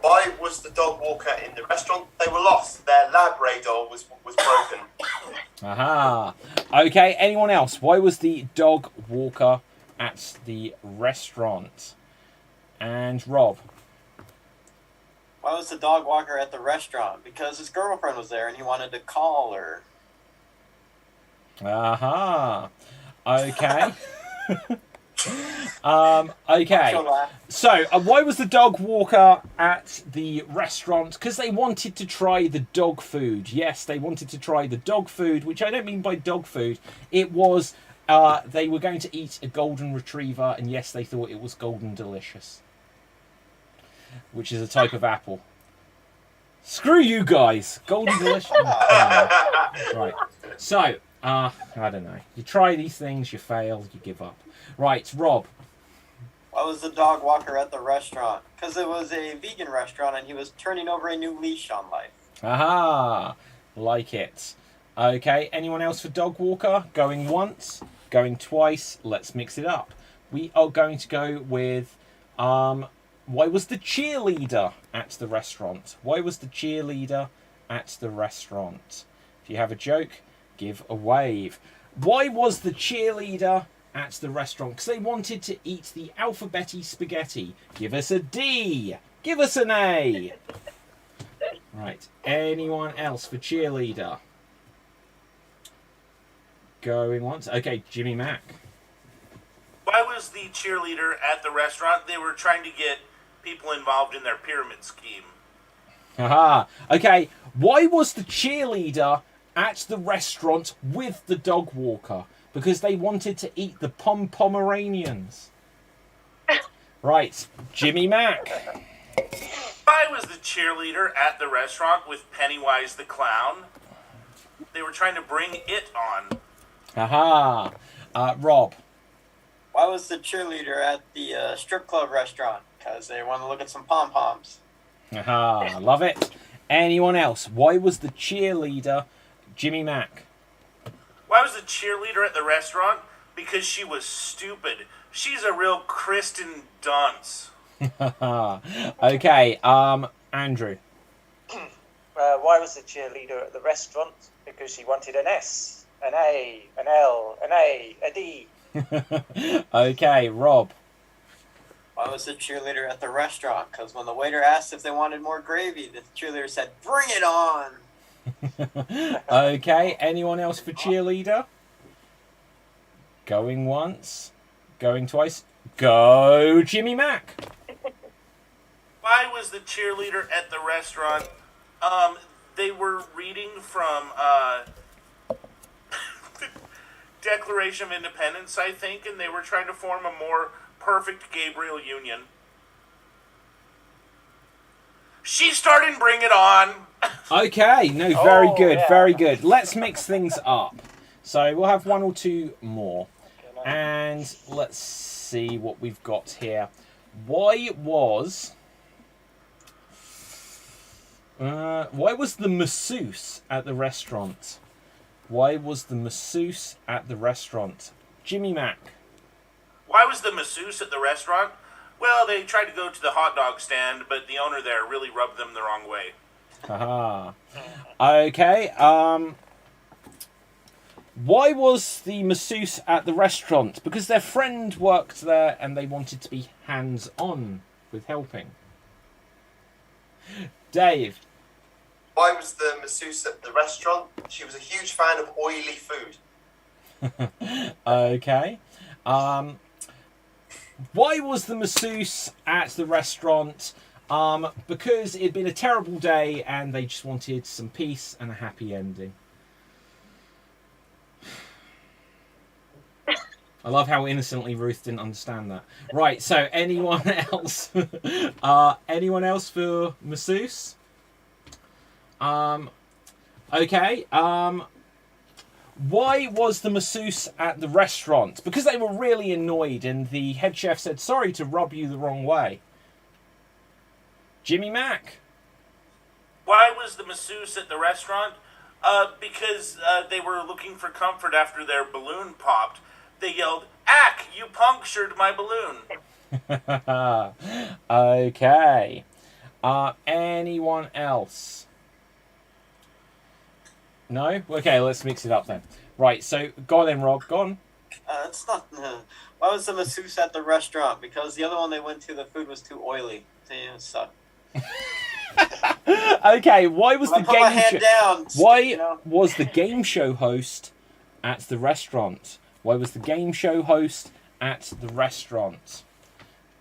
Speaker 3: Why was the dog walker in the restaurant? They were lost. Their Labrador was broken.
Speaker 1: Aha. Okay, anyone else? Why was the dog walker at the restaurant? And Rob.
Speaker 5: Why was the dog walker at the restaurant? Because his girlfriend was there and he wanted to call her.
Speaker 1: Aha. Okay. Okay. So, why was the dog walker at the restaurant? Because they wanted to try the dog food. Yes, they wanted to try the dog food, which I don't mean by dog food. It was, they were going to eat a golden retriever, and yes, they thought it was golden delicious, which is a type of apple. Screw you guys. Golden delicious. Right. So, I don't know. You try these things, you fail, you give up. Right, Rob.
Speaker 5: Why was the dog walker at the restaurant? Because it was a vegan restaurant and he was turning over a new leash on life.
Speaker 1: Aha! Like it. Okay, anyone else for dog walker? Going once, going twice. Let's mix it up. We are going to go with, why was the cheerleader at the restaurant? Why was the cheerleader at the restaurant? If you have a joke, give a wave. Why was the cheerleader at the restaurant? Because they wanted to eat the alphabeti spaghetti. Give us a D. Give us an A. Right. Anyone else for cheerleader? Going once. Okay, Jimmy Mack.
Speaker 6: Why was the cheerleader at the restaurant? They were trying to get people involved in their pyramid scheme.
Speaker 1: Haha. Okay. Why was the cheerleader at the restaurant with the dog walker? Because they wanted to eat the Pomeranians. Right, Jimmy Mack.
Speaker 6: Why was the cheerleader at the restaurant with Pennywise the Clown? They were trying to bring it on.
Speaker 1: Haha. Rob.
Speaker 5: Why was the cheerleader at the strip club restaurant? Because they wanted to look at some pom-poms.
Speaker 1: Haha. Love it. Anyone else? Why was the cheerleader Jimmy Mack?
Speaker 6: Why was the cheerleader at the restaurant? Because she was stupid. She's a real Kristen Dunst.
Speaker 1: Okay, Andrew.
Speaker 4: Why was the cheerleader at the restaurant? Because she wanted an S, an A, an L, an A, a D.
Speaker 1: Okay, Rob.
Speaker 5: Why was the cheerleader at the restaurant? Because when the waiter asked if they wanted more gravy, the cheerleader said, "Bring it on!"
Speaker 1: Okay, anyone else for cheerleader? Going once, going twice. Go, Jimmy Mack.
Speaker 6: Why was the cheerleader at the restaurant? They were reading from the Declaration of Independence, I think, and they were trying to form a more perfect Gabriel union. She started Bring It On.
Speaker 1: Okay, no, very good,
Speaker 4: yeah.
Speaker 1: very good. Let's mix things up. So we'll have one or two more. And let's see what we've got here. Why was the masseuse at the restaurant? Why was the masseuse at the restaurant? Jimmy Mack.
Speaker 6: Why was the masseuse at the restaurant? Well, they tried to go to the hot dog stand, but the owner there really rubbed them the wrong way.
Speaker 1: Haha. Okay, why was the masseuse at the restaurant? Because their friend worked there and they wanted to be hands-on with helping. Dave.
Speaker 3: Why was the masseuse at the restaurant? She was a huge fan of oily food.
Speaker 1: Okay. Why was the masseuse at the restaurant? Because it'd been a terrible day and they just wanted some peace and a happy ending. I love how innocently Ruth didn't understand that. Right, so anyone else? Anyone else for masseuse? Okay. Why was the masseuse at the restaurant? Because they were really annoyed and the head chef said, sorry to rub you the wrong way. Jimmy Mack.
Speaker 6: Why was the masseuse at the restaurant? Because they were looking for comfort after their balloon popped. They yelled, "Ack, you punctured my balloon."
Speaker 1: Okay. Anyone else? No? Okay, let's mix it up then. Right, so go on then, Rob. Go on.
Speaker 5: It's not. Why was the masseuse at the restaurant? Because the other one they went to, the food was too oily. So, yeah, it sucked.
Speaker 1: Okay, why was the
Speaker 5: Put my hand down.
Speaker 1: Why was the game show host at the restaurant? Why was the game show host at the restaurant?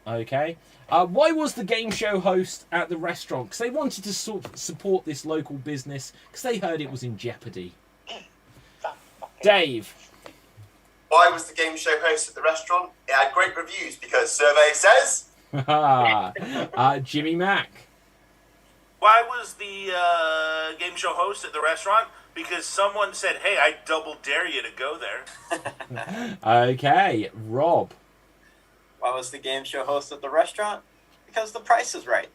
Speaker 1: Okay. Why was the game show host at the restaurant? Because they wanted to support this local business because they heard it was in jeopardy. Dave.
Speaker 3: Why was the game show host at the restaurant? It had great reviews because survey says.
Speaker 1: Jimmy Mack.
Speaker 6: Why was the game show host at the restaurant? Because someone said, "Hey, I double dare you to go there."
Speaker 1: Okay, Rob.
Speaker 5: Why was the game show host at the restaurant? Because the price is right.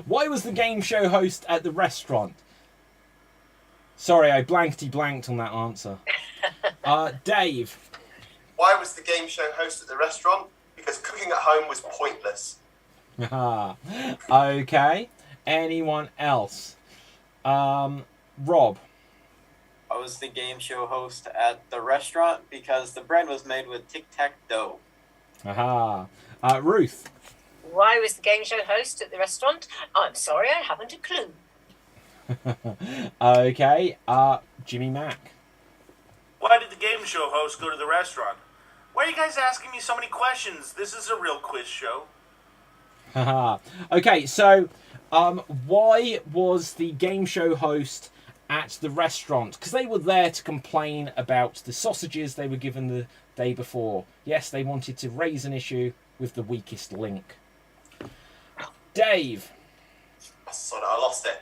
Speaker 1: Why was the game show host at the restaurant? Sorry, I blankety-blanked on that answer. Dave.
Speaker 3: Why was the game show host at the restaurant? Because cooking at home was pointless.
Speaker 1: Okay. Anyone else? Rob.
Speaker 5: Why was the game show host at the restaurant? Because the bread was made with tic-tac-toe.
Speaker 1: Ruth.
Speaker 2: Why was the game show host at the restaurant? I'm sorry, I haven't a clue.
Speaker 1: Okay. Jimmy Mack.
Speaker 6: Why did the game show host go to the restaurant? Why are you guys asking me so many questions? This is a real quiz show.
Speaker 1: Okay, so why was the game show host at the restaurant? Because they were there to complain about the sausages they were given the day before. Yes, they wanted to raise an issue with the weakest link. Dave.
Speaker 3: Sorry, I lost it.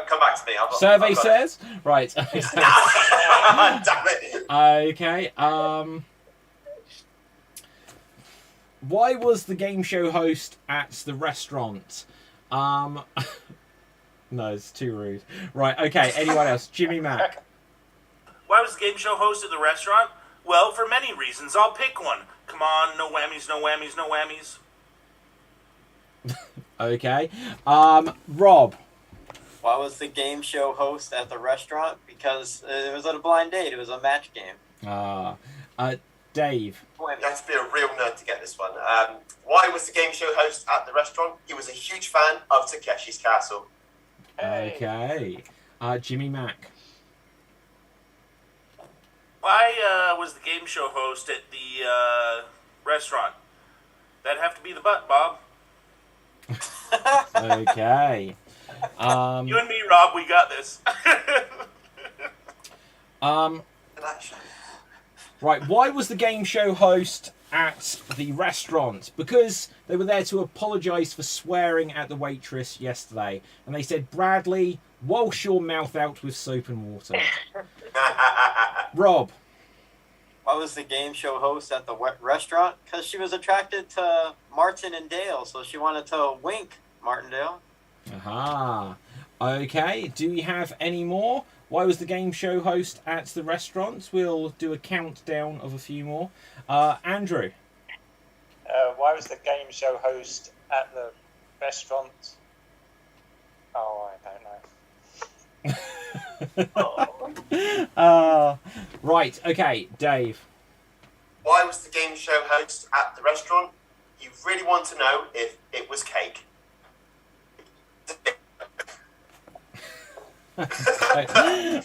Speaker 3: Come back to me.
Speaker 1: Survey says. Right.
Speaker 3: Damn it.
Speaker 1: Okay. Why was the game show host at the restaurant? No, it's too rude. Right, okay, anyone else? Jimmy Mack.
Speaker 6: Why was the game show host at the restaurant? Well, for many reasons. I'll pick one. Come on, no whammies, no whammies, no whammies.
Speaker 1: Okay. Rob.
Speaker 5: Why was the game show host at the restaurant? Because it was at a blind date. It was a match game.
Speaker 1: Dave.
Speaker 3: You have to be a real nerd to get this one. Why was the game show host at the restaurant? He was a huge fan of Takeshi's Castle.
Speaker 1: Okay. Jimmy Mack.
Speaker 6: Why was the game show host at the restaurant? That'd have to be the butt, Bob.
Speaker 1: Okay.
Speaker 6: You and me, Rob, we got this.
Speaker 1: Right, why was the game show host at the restaurant? Because they were there to apologise for swearing at the waitress yesterday. And they said, Bradley, wash your mouth out with soap and water. Rob.
Speaker 5: Why was the game show host at the restaurant? Because she was attracted to Martin and Dale, so she wanted to wink Martindale.
Speaker 1: Okay, do we have any more? Why was the game show host at the restaurant? We'll do a countdown of a few more. Andrew.
Speaker 4: Why was the game show host at the restaurant? Oh, I don't know.
Speaker 1: Right, okay, Dave.
Speaker 3: Why was the game show host at the restaurant? You really want to know if it was cake.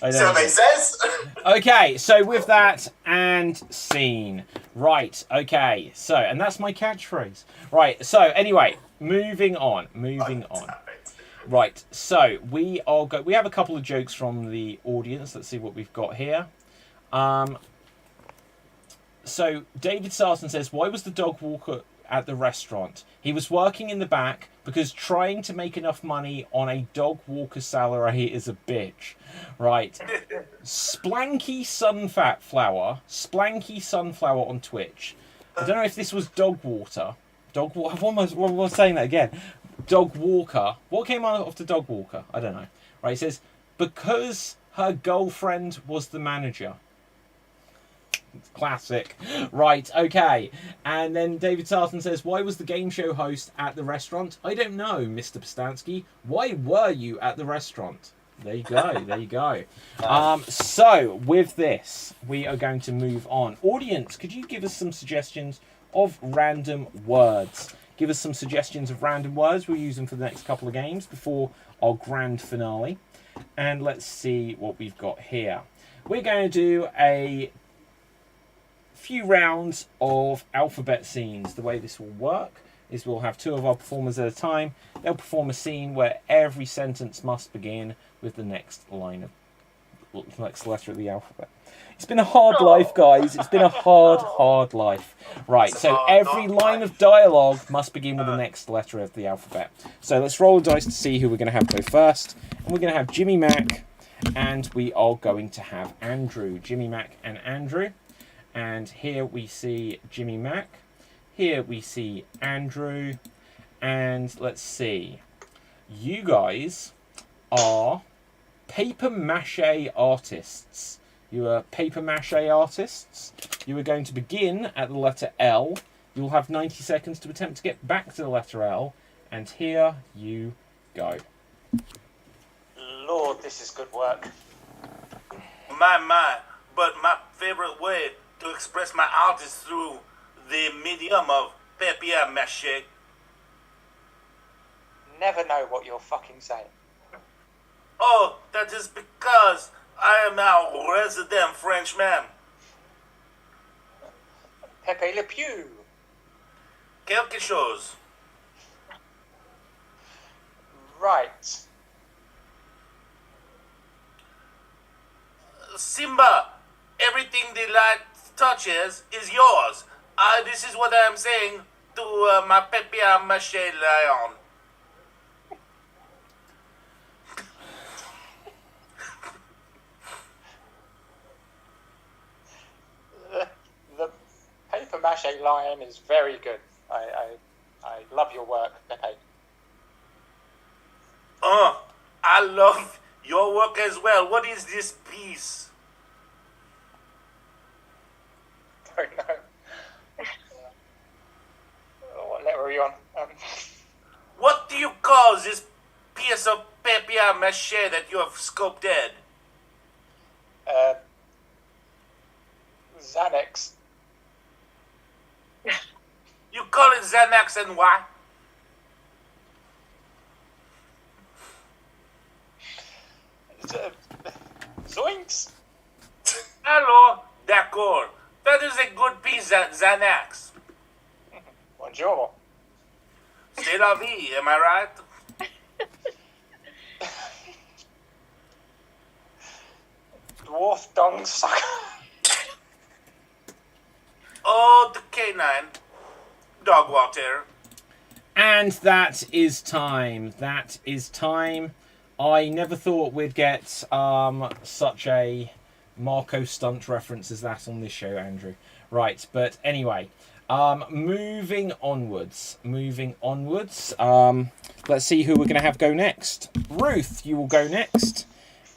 Speaker 3: Survey says.
Speaker 1: Okay, so with that and scene. Right, okay, so, and that's my catchphrase. Right, so anyway, moving on. Right, so we have a couple of jokes from the audience. Let's see what we've got here. So David Sarton says, why was the dog walker at the restaurant? He was working in the back because trying to make enough money on a dog walker salary is a bitch. Right. Splanky Sunflower on Twitch. I don't know if this was dog water. Dog water. I'm almost saying that again. Dog walker. What came out of the dog walker? I don't know. Right. It says, because her girlfriend was the manager. Classic. Right, okay. And then David Sarton says, why was the game show host at the restaurant? I don't know, Mr. Postansky. Why were you at the restaurant? There you go, there you go. So, with this, we are going to move on. Audience, could you give us some suggestions of random words? Give us some suggestions of random words. We'll use them for the next couple of games before our grand finale. And let's see what we've got here. We're going to do a few rounds of alphabet scenes. The way this will work is we'll have two of our performers at a time. They'll perform a scene where every sentence must begin with the next line of the next letter of the alphabet. It's been a hard life, guys. It's been a hard life. Right, so every line of dialogue must begin with the next letter of the alphabet. So let's roll the dice to see who we're going to have go first. And we're going to have Jimmy Mac, and we are going to have Andrew. Jimmy Mac and Andrew. And here we see Jimmy Mac. Here we see Andrew. And let's see. You guys are paper mache artists. You are paper mache artists. You are going to begin at the letter L. You'll have 90 seconds to attempt to get back to the letter L. And here you go.
Speaker 4: Lord, this is good work.
Speaker 6: My, but my favorite way to express my art is through the medium of papier mâché.
Speaker 4: Never know what you're fucking saying.
Speaker 6: Oh, that is because I am our resident Frenchman.
Speaker 4: Pepe Le Pew.
Speaker 6: Quelque chose.
Speaker 4: Right.
Speaker 6: Simba, everything the light touches is yours. This is what I am saying to my papier mâché lion.
Speaker 4: The paper mache lion is very good. I love your work, Pepe.
Speaker 6: I love your work as well. What is this piece?
Speaker 4: Don't know. What letter are you on?
Speaker 6: What do you call this piece of papier mâché that you have sculpted?
Speaker 4: Xanax.
Speaker 6: You call it Xanax and what?
Speaker 4: Zoinks.
Speaker 6: Hello, d'accord. That is a good piece at Xanax.
Speaker 4: Bonjour.
Speaker 6: C'est la vie, am I right?
Speaker 4: Dwarf dong sucker.
Speaker 6: Oh, the canine. Dog water.
Speaker 1: And that is time. That is time. I never thought we'd get such a Marco stunt reference as that on this show, Andrew. Right, but anyway, moving onwards. Let's see who we're going to have go next. Ruth, you will go next.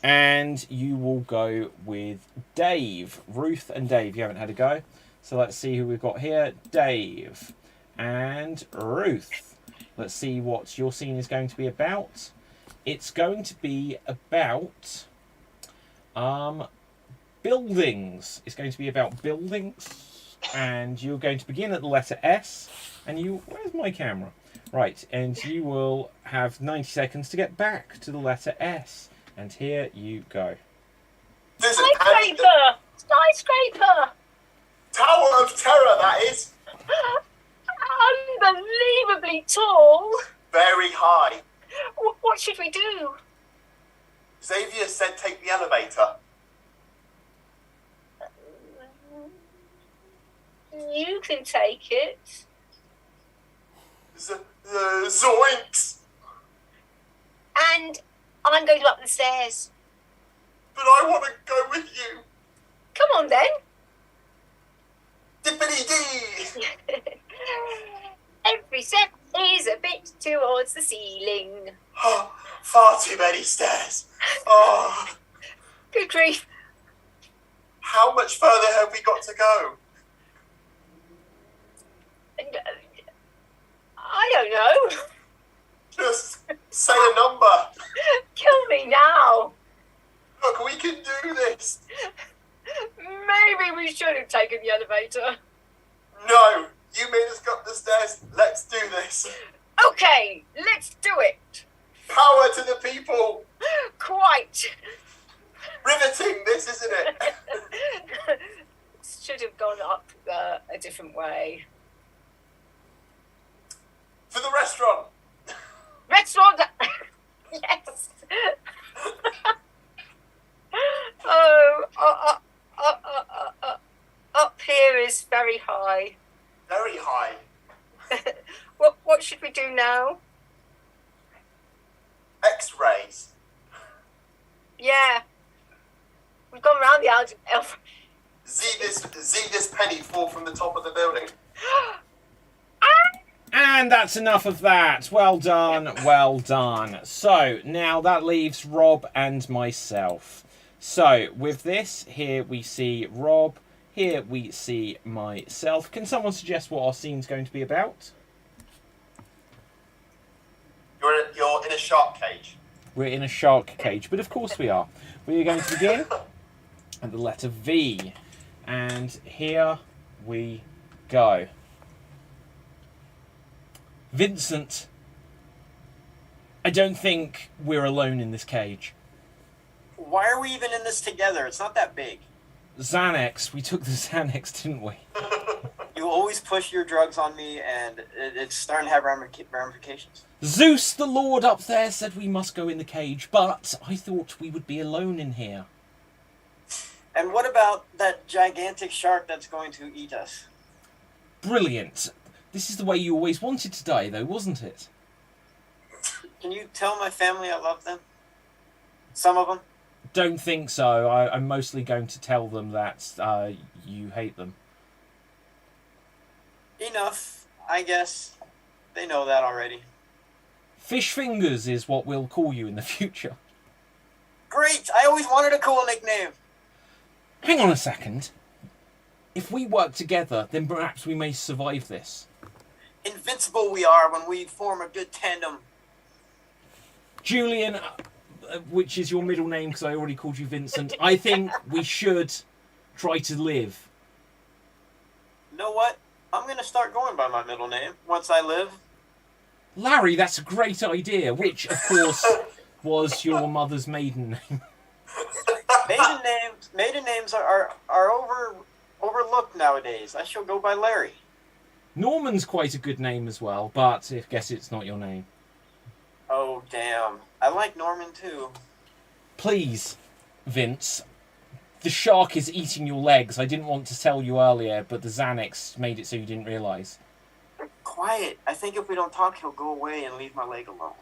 Speaker 1: And you will go with Dave. Ruth and Dave, you haven't had a go. So let's see who we've got here. Dave and Ruth. Let's see what your scene is going to be about. It's going to be about buildings. It's going to be about buildings. And you're going to begin at the letter S. And you... Where's my camera? Right. And you will have 90 seconds to get back to the letter S. And here you go.
Speaker 2: Skyscraper! Skyscraper!
Speaker 3: Tower of Terror, that is.
Speaker 2: Unbelievably tall!
Speaker 3: Very high.
Speaker 2: What should we do?
Speaker 3: Xavier said take the elevator.
Speaker 2: You can take it.
Speaker 3: Zoinks!
Speaker 2: And I'm going to up the stairs.
Speaker 3: But I want to go with you.
Speaker 2: Come on then.
Speaker 3: Dippity-dee!
Speaker 2: Every step is a bit towards the ceiling.
Speaker 3: Oh, far too many stairs. Oh,
Speaker 2: Good grief.
Speaker 3: how much further have we got to go?
Speaker 2: I don't know.
Speaker 3: Just say a number.
Speaker 2: Kill me now.
Speaker 3: Look, we can do this.
Speaker 2: Maybe we should have taken the elevator.
Speaker 3: No, you made us go up the stairs. Let's do this.
Speaker 2: Okay, let's do it.
Speaker 3: Power to the people.
Speaker 2: Quite.
Speaker 3: Riveting, this, isn't it?
Speaker 2: Should have gone up a different way.
Speaker 3: For the restaurant.
Speaker 2: Restaurant. Yes. Oh, up here is very high.
Speaker 3: Very high.
Speaker 2: What should we do now?
Speaker 3: X-rays.
Speaker 2: Yeah. We've gone round the elf.
Speaker 3: See this penny fall from the top of the building.
Speaker 1: And that's enough of that. Well done, well done. So, now that leaves Rob and myself. So, with this, here we see Rob, here we see myself. Can someone suggest what our scene's going to be about?
Speaker 3: You're in a shark cage.
Speaker 1: We're in a shark cage, but of course we are. We are going to begin at the letter V. And here we go. Vincent, I don't think we're alone in this cage.
Speaker 5: Why are we even in this together? It's not that big.
Speaker 1: Xanax, we took the Xanax, didn't we?
Speaker 5: You always push your drugs on me, and it's starting to have ramifications.
Speaker 1: Zeus, the Lord up there, said we must go in the cage, but I thought we would be alone in here.
Speaker 5: And what about that gigantic shark that's going to eat us?
Speaker 1: Brilliant. This is the way you always wanted to die, though, wasn't it?
Speaker 5: Can you tell my family I love them? Some of them?
Speaker 1: Don't think so. I'm mostly going to tell them that you hate them.
Speaker 5: Enough, I guess. They know that already.
Speaker 1: Fish Fingers is what we'll call you in the future.
Speaker 5: Great! I always wanted a cool nickname.
Speaker 1: Hang on a second. If we work together, then perhaps we may survive this.
Speaker 5: Invincible we are when we form a good tandem.
Speaker 1: Julian, which is your middle name because I already called you Vincent, I think we should try to live.
Speaker 5: You know what? I'm going to start going by my middle name once I live.
Speaker 1: Larry, that's a great idea, which, of course, was your mother's maiden name.
Speaker 5: Maiden names are overlooked nowadays. I shall go by Larry.
Speaker 1: Norman's quite a good name as well, but I guess it's not your name.
Speaker 5: Oh, damn. I like Norman, too.
Speaker 1: Please, Vince. The shark is eating your legs. I didn't want to tell you earlier, but the Xanax made it so you didn't realise.
Speaker 5: Quiet. I think if we don't talk, he'll go away and leave my leg alone.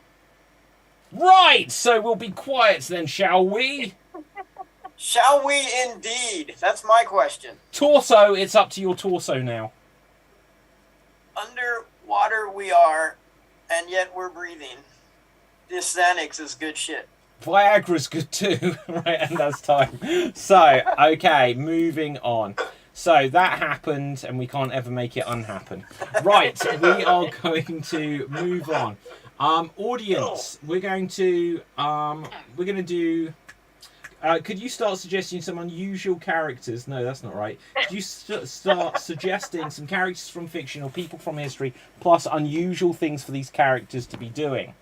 Speaker 1: Right, so we'll be quiet then, shall we?
Speaker 5: Shall we indeed? That's my question.
Speaker 1: Torso, it's up to your torso now.
Speaker 5: Underwater we are, and yet we're breathing. This Xanax is good shit.
Speaker 1: Viagra's good too. Right, and that's time. So, okay, moving on. So, that happened, and we can't ever make it unhappen. Right, we are going to move on. Audience, we're going to do... could you start suggesting some unusual characters? No, that's not right. Could you start suggesting some characters from fiction or people from history, plus unusual things for these characters to be doing?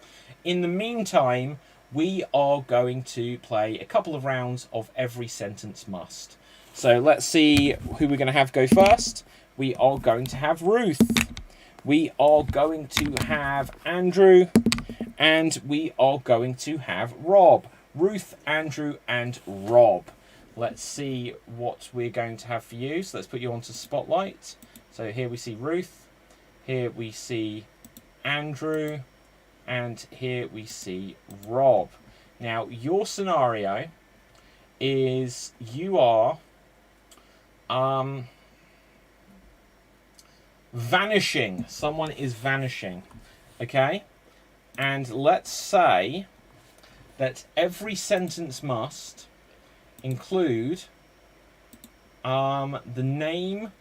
Speaker 1: In the meantime, we are going to play a couple of rounds of Every Sentence Must. So let's see who we're going to have go first. We are going to have Ruth. We are going to have Andrew. And we are going to have Rob. Ruth, Andrew, and Rob. Let's see what we're going to have for you. So let's put you onto Spotlight. So here we see Ruth, here we see Andrew, and here we see Rob. Now, your scenario is you are vanishing. Someone is vanishing, okay? And let's say that every sentence must include the name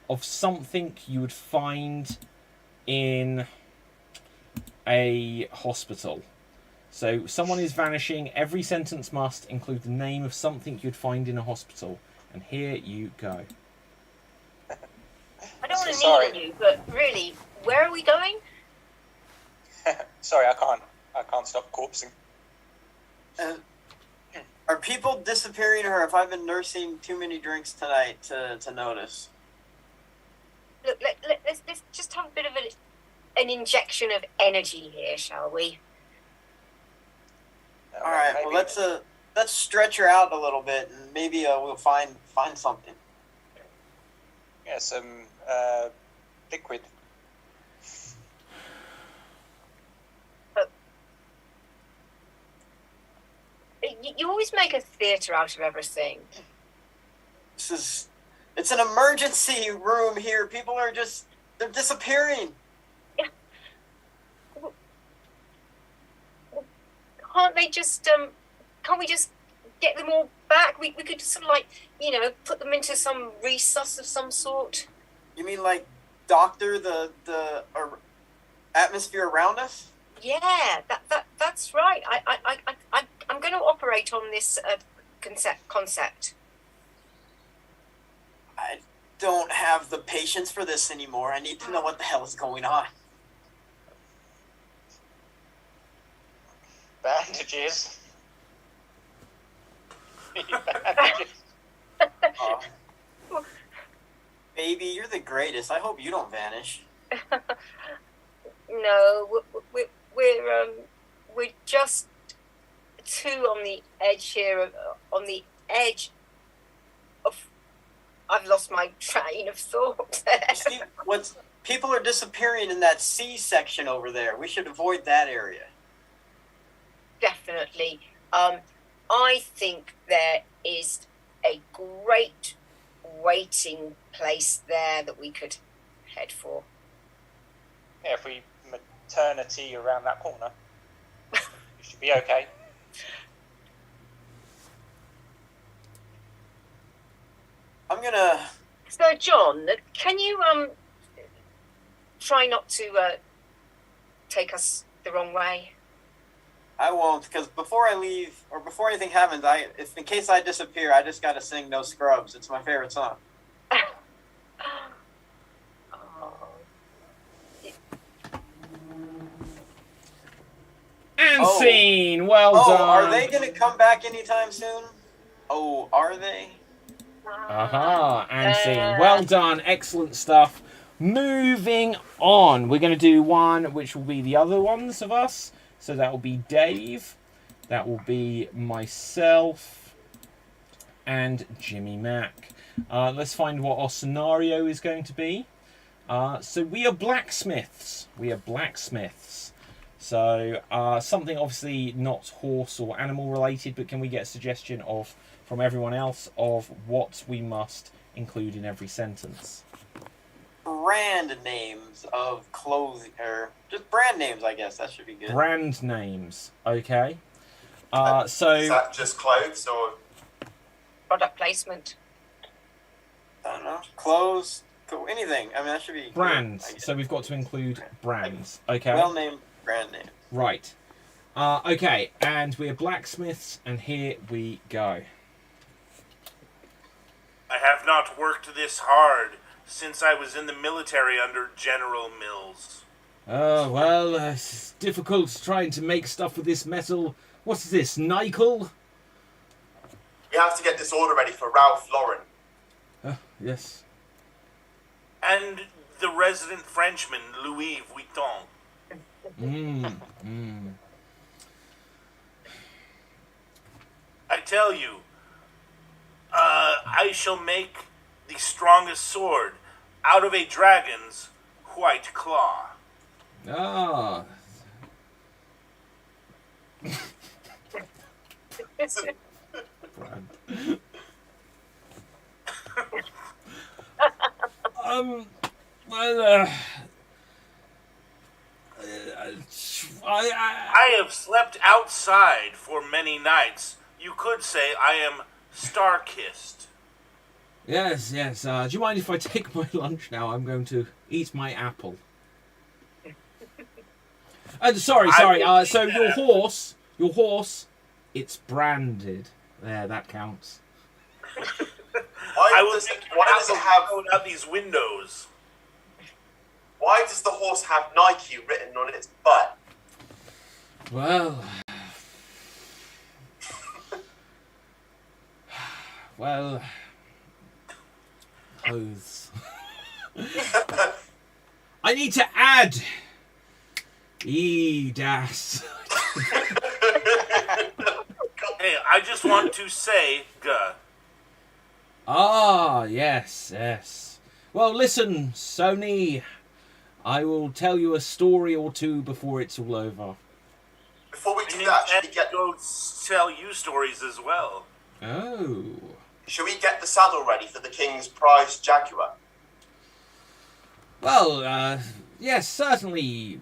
Speaker 1: of something you would find in a hospital. So someone is vanishing. Every sentence must include the name of something you'd find in a hospital. And here you go.
Speaker 2: I don't want to needle you, but really, where are we going?
Speaker 4: Sorry, I can't stop corpsing.
Speaker 5: Are people disappearing, or have I been nursing too many drinks tonight to notice?
Speaker 2: Look, let's just have a bit of an injection of energy here, shall we?
Speaker 5: All right. Well, let's stretch her out a little bit, and maybe we'll find something.
Speaker 4: Yeah, some liquid.
Speaker 2: You always make a theatre out of everything.
Speaker 5: It's an emergency room here. People are they're disappearing.
Speaker 2: Yeah. Can't they just can't we just get them all back? We could sort of like, put them into some resus of some sort.
Speaker 5: You mean like doctor the atmosphere around us?
Speaker 2: Yeah, that's right. I'm going to operate on this concept.
Speaker 5: I don't have the patience for this anymore. I need to know what the hell is going on.
Speaker 4: Bandages. Bandages.
Speaker 5: Baby, you're the greatest. I hope you don't vanish.
Speaker 2: No, we're just two on the edge here. On the edge of, I've lost my train of thought.
Speaker 5: See, people are disappearing in that C section over there. We should avoid that area.
Speaker 2: Definitely. I think there is a great waiting place there that we could head for.
Speaker 4: Yeah, if we maternity around that corner, you should be okay.
Speaker 5: I'm gonna.
Speaker 2: So, John, can you try not to take us the wrong way?
Speaker 5: I won't, because before I leave, or before anything happens, if in case I disappear, I just gotta sing "No Scrubs." It's my favorite song.
Speaker 1: And scene. Well done.
Speaker 5: Are they gonna come back anytime soon? Oh, are they?
Speaker 1: Aha, and scene. Well done. Excellent stuff. Moving on. We're going to do one which will be the other ones of us. So that will be Dave. That will be myself. And Jimmy Mack. Let's find what our scenario is going to be. So we are blacksmiths. So something obviously not horse or animal related, but can we get a suggestion from everyone else of what we must include in every sentence?
Speaker 5: Brand names of clothing, or just brand names, I guess. That should be good.
Speaker 1: Brand names, okay. So
Speaker 3: is that just clothes or
Speaker 2: Product placement.
Speaker 5: I don't know. Clothes, anything. I mean, that should be
Speaker 1: brands.
Speaker 5: Good,
Speaker 1: so we've got to include brands, okay.
Speaker 5: Well-named brand name.
Speaker 1: Right. Okay, and we're blacksmiths, and here we go.
Speaker 6: I have not worked this hard since I was in the military under General Mills.
Speaker 1: Oh, well, it's difficult trying to make stuff with this metal. What's this, nickel?
Speaker 3: we have to get this order ready for Ralph Lauren.
Speaker 1: Yes.
Speaker 6: And the resident Frenchman, Louis Vuitton. I tell you, I shall make the strongest sword out of a dragon's white claw.
Speaker 1: Ah. Brand. Well,
Speaker 6: I have slept outside for many nights. You could say I am star-kissed.
Speaker 1: Yes, yes. Do you mind if I take my lunch now? I'm going to eat my apple. Sorry. So your horse, it's branded. There, that counts.
Speaker 6: Why does it have out these windows?
Speaker 3: Why does the horse have Nike written on its butt?
Speaker 1: Well, clothes. I need to add das.
Speaker 6: Hey, I just want to say,
Speaker 1: Ah, yes. Well, listen, Sony. I will tell you a story or two before it's all over.
Speaker 3: Before we do that, should we get
Speaker 6: go tell you stories as well.
Speaker 1: Oh.
Speaker 3: Should we get the saddle ready for the King's prize Jaguar?
Speaker 1: Well, yes, certainly,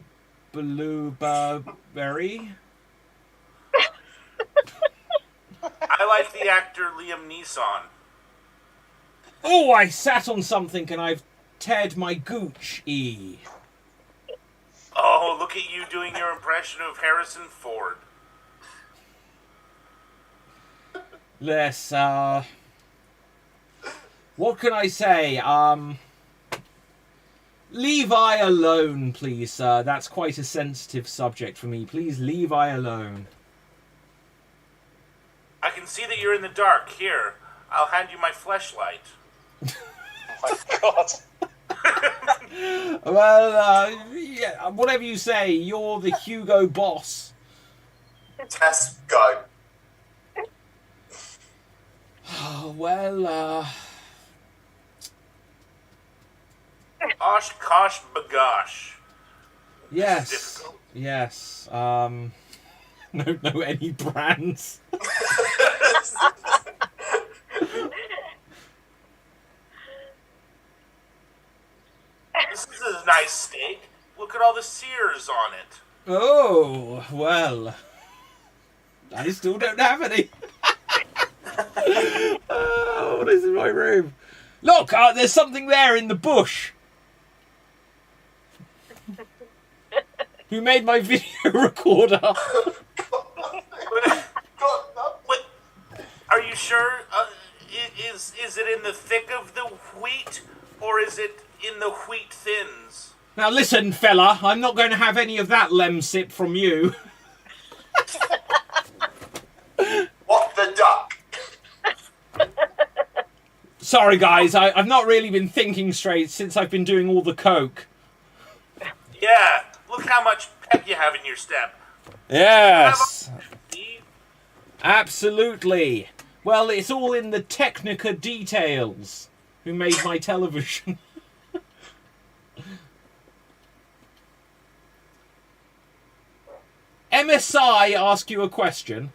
Speaker 1: Blueberry.
Speaker 6: I like the actor Liam Neeson.
Speaker 1: Oh, I sat on something and I've teared my gooch-y.
Speaker 6: Oh, look at you doing your impression of Harrison Ford.
Speaker 1: Yes, what can I say? Levi alone, please, sir. That's quite a sensitive subject for me. Please, Levi alone.
Speaker 6: I can see that you're in the dark. Here, I'll hand you my fleshlight.
Speaker 4: Oh my god.
Speaker 1: Well, yeah, whatever you say, you're the Hugo boss.
Speaker 3: Tess, go.
Speaker 1: Well,
Speaker 6: Osh kosh bagosh.
Speaker 1: yes, yes, don't know any brands.
Speaker 6: This is a nice steak. Look at all the sears on it.
Speaker 1: Oh, well, I still don't have any. Oh, this is my room. Look, there's something there in the bush. Who made my video recorder?
Speaker 6: Wait, are you sure? Is it in the thick of the wheat, or is it in the wheat thins?
Speaker 1: Now listen, fella, I'm not going to have any of that lemsip from you.
Speaker 3: What the duck?
Speaker 1: Sorry, guys, I've not really been thinking straight since I've been doing all the coke.
Speaker 6: Yeah, look how much pep you have in your step.
Speaker 1: Yes. Absolutely. Well, it's all in the Technica details. Who made my television? MSI ask you a question.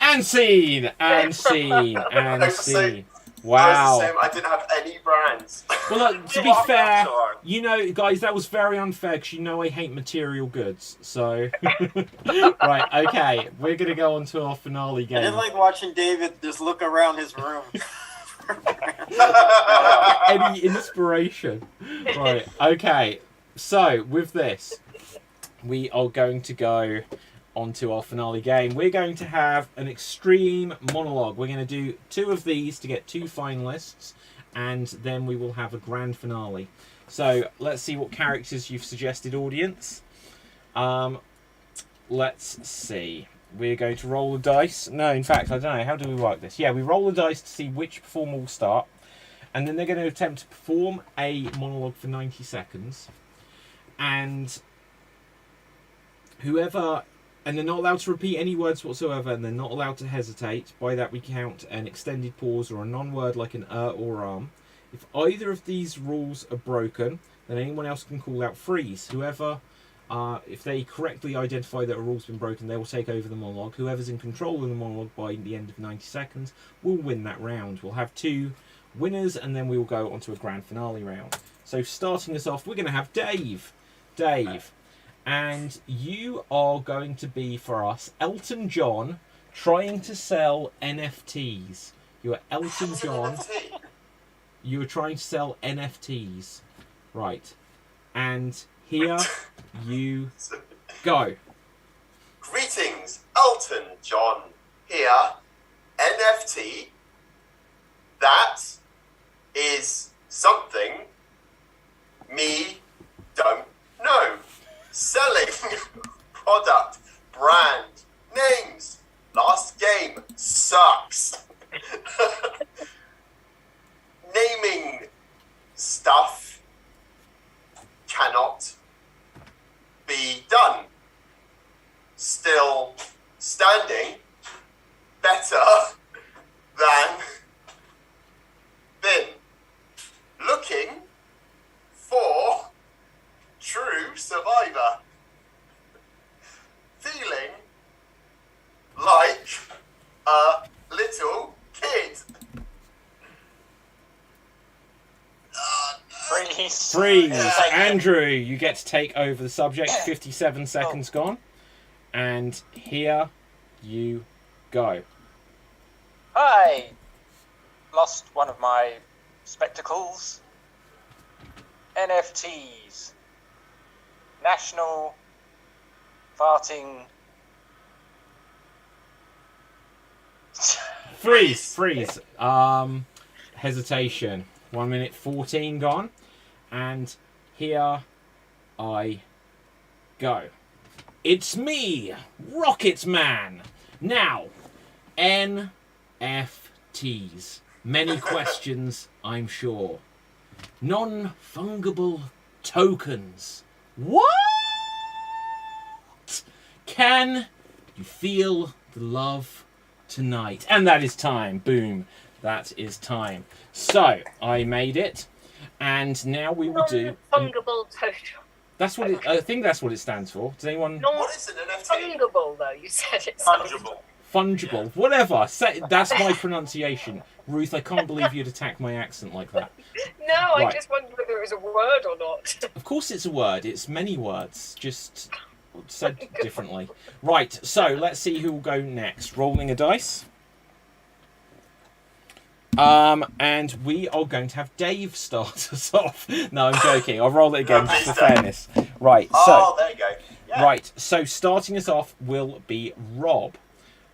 Speaker 1: And scene, and scene, and scene. Wow.
Speaker 3: I didn't have any brands.
Speaker 1: Well, look, to be fair, you know, guys, that was very unfair because you know I hate material goods. So, right, okay, we're gonna go on to our finale game.
Speaker 5: I didn't like watching David just look around his room.
Speaker 1: Any inspiration? Right, okay. So, with this, we are going to go onto our finale game. We're going to have an extreme monologue. We're going to do 2 of these to get 2 finalists, and then we will have a grand finale. So let's see what characters you've suggested, audience. Let's see. We're going to roll the dice. No, in fact, I don't know. How do we work this? Yeah, we roll the dice to see which performer will start, and then they're going to attempt to perform a monologue for 90 seconds. And whoever And they're not allowed to repeat any words whatsoever, and they're not allowed to hesitate. By that we count an extended pause or a non-word like an or If either of these rules are broken, then anyone else can call out freeze. Whoever, if they correctly identify that a rule's been broken, they will take over the monologue. Whoever's in control of the monologue by the end of 90 seconds will win that round. We'll have 2 winners, and then we will go on to a grand finale round. So starting us off, we're going to have Dave. Dave. And you are going to be, for us, Elton John trying to sell NFTs. You are Elton John. You are trying to sell NFTs. Right. And here you go.
Speaker 3: Greetings, Elton John here. NFT. That is something me don't know. Selling product, brand, names. Last game sucks. Naming stuff cannot be done. Still standing, better than been. Looking for true survivor. Feeling like a little kid.
Speaker 4: Freeze.
Speaker 1: Freeze. Andrew, you get to take over the subject. 57 seconds gone. And here you go.
Speaker 4: I lost one of my spectacles. NFTs. National farting.
Speaker 1: Freeze. Hesitation. 1 minute 14 gone. And here I go. It's me, Rocket Man. Now, NFTs. Many questions, I'm sure. Non-fungible tokens. What? Can you feel the love tonight? And that is time. Boom. That is time. So, I made it. And now we will do...
Speaker 2: Non-fungible total.
Speaker 1: That's what it... I think that's what it stands for. Does anyone...
Speaker 3: What is an NFT?
Speaker 2: Fungible, though, you said it.
Speaker 6: Fungible.
Speaker 1: Fungible. Whatever. That's my pronunciation. Ruth, I can't believe you'd attack my accent like that.
Speaker 2: No, I
Speaker 1: Right.
Speaker 2: just wondered whether it was a word or not.
Speaker 1: Of course it's a word. It's many words. Just said differently. Right, so let's see who will go next. Rolling a dice. And we are going to have Dave start us off. No, I'm joking. I'll roll it again just for fairness. Right, so...
Speaker 3: Oh, there you go. Yeah.
Speaker 1: Right, so starting us off will be Rob.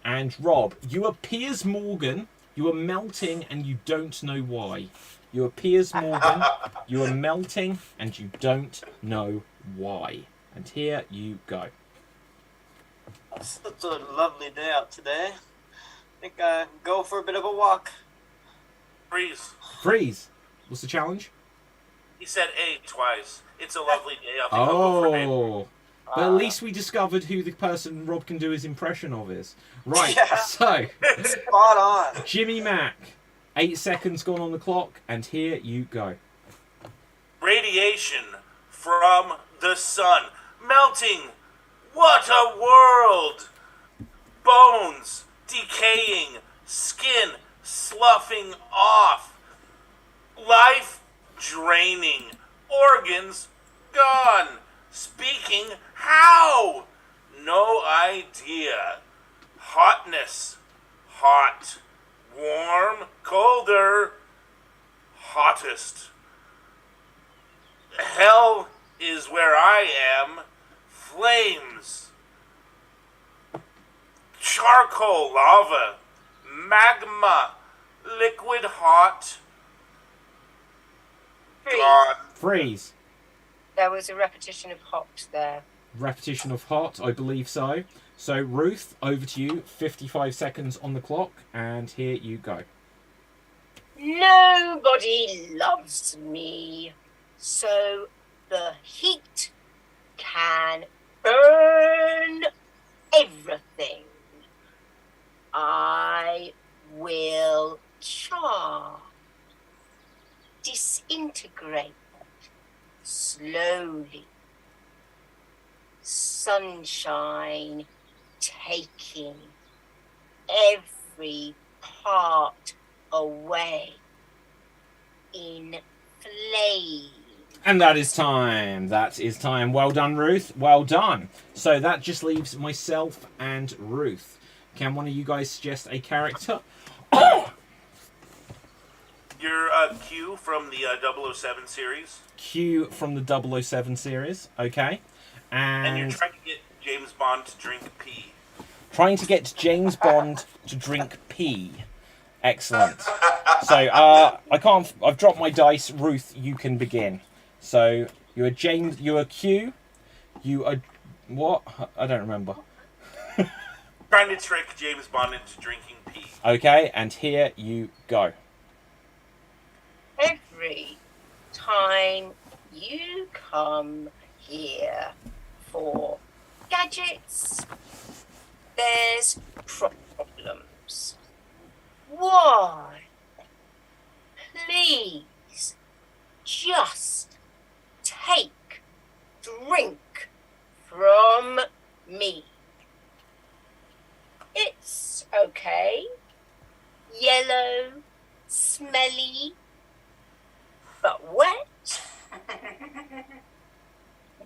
Speaker 1: And Rob, you are Piers Morgan. You are melting and you don't know why. You are Piers Morgan. You are melting and you don't know why. And here you go.
Speaker 5: It's such a lovely day out today. I think I go for a bit of a walk.
Speaker 6: Freeze.
Speaker 1: Freeze. What's the challenge?
Speaker 6: He said A twice. It's a lovely day. I think I'll go for A.
Speaker 1: Oh. But at least we discovered who the person Rob can do his impression of is. Right,
Speaker 5: Yeah.
Speaker 1: so...
Speaker 5: Spot on.
Speaker 1: Jimmy Mack. 8 seconds gone on the clock, and here you go.
Speaker 6: Radiation from the sun. Melting. What a world! Bones decaying. Skin sloughing off. Life draining. Organs gone. Speaking how? No idea. Hotness. Hot. Warm. Colder. Hottest. Hell is where I am. Flames. Charcoal lava. Magma. Liquid hot. Gone.
Speaker 1: Freeze.
Speaker 2: There was a repetition of hot there.
Speaker 1: Repetition of hot, I believe so. So, Ruth, over to you. 55 seconds on the clock, and here you go.
Speaker 2: Nobody loves me, so the heat can burn everything. I will charge, disintegrate slowly. Sunshine taking every part away in flames.
Speaker 1: And that is time. That is time. Well done, Ruth. Well done. So that just leaves myself and Ruth. Can one of you guys suggest a character?
Speaker 6: You're Q from the 007 series.
Speaker 1: Q from the 007 series. Okay.
Speaker 6: And you're trying to get James Bond to drink pee.
Speaker 1: Trying to get James Bond to drink pee. Excellent. So, I can't... I've dropped my dice. Ruth, you can begin. So, you're James... You're Q. You are... What? I don't remember.
Speaker 6: Trying to trick James Bond into drinking pee.
Speaker 1: Okay, and here you go.
Speaker 2: Every time you come here for gadgets, there's problems. Why? Please, just take drink from me. It's okay. Yellow, smelly, but wet.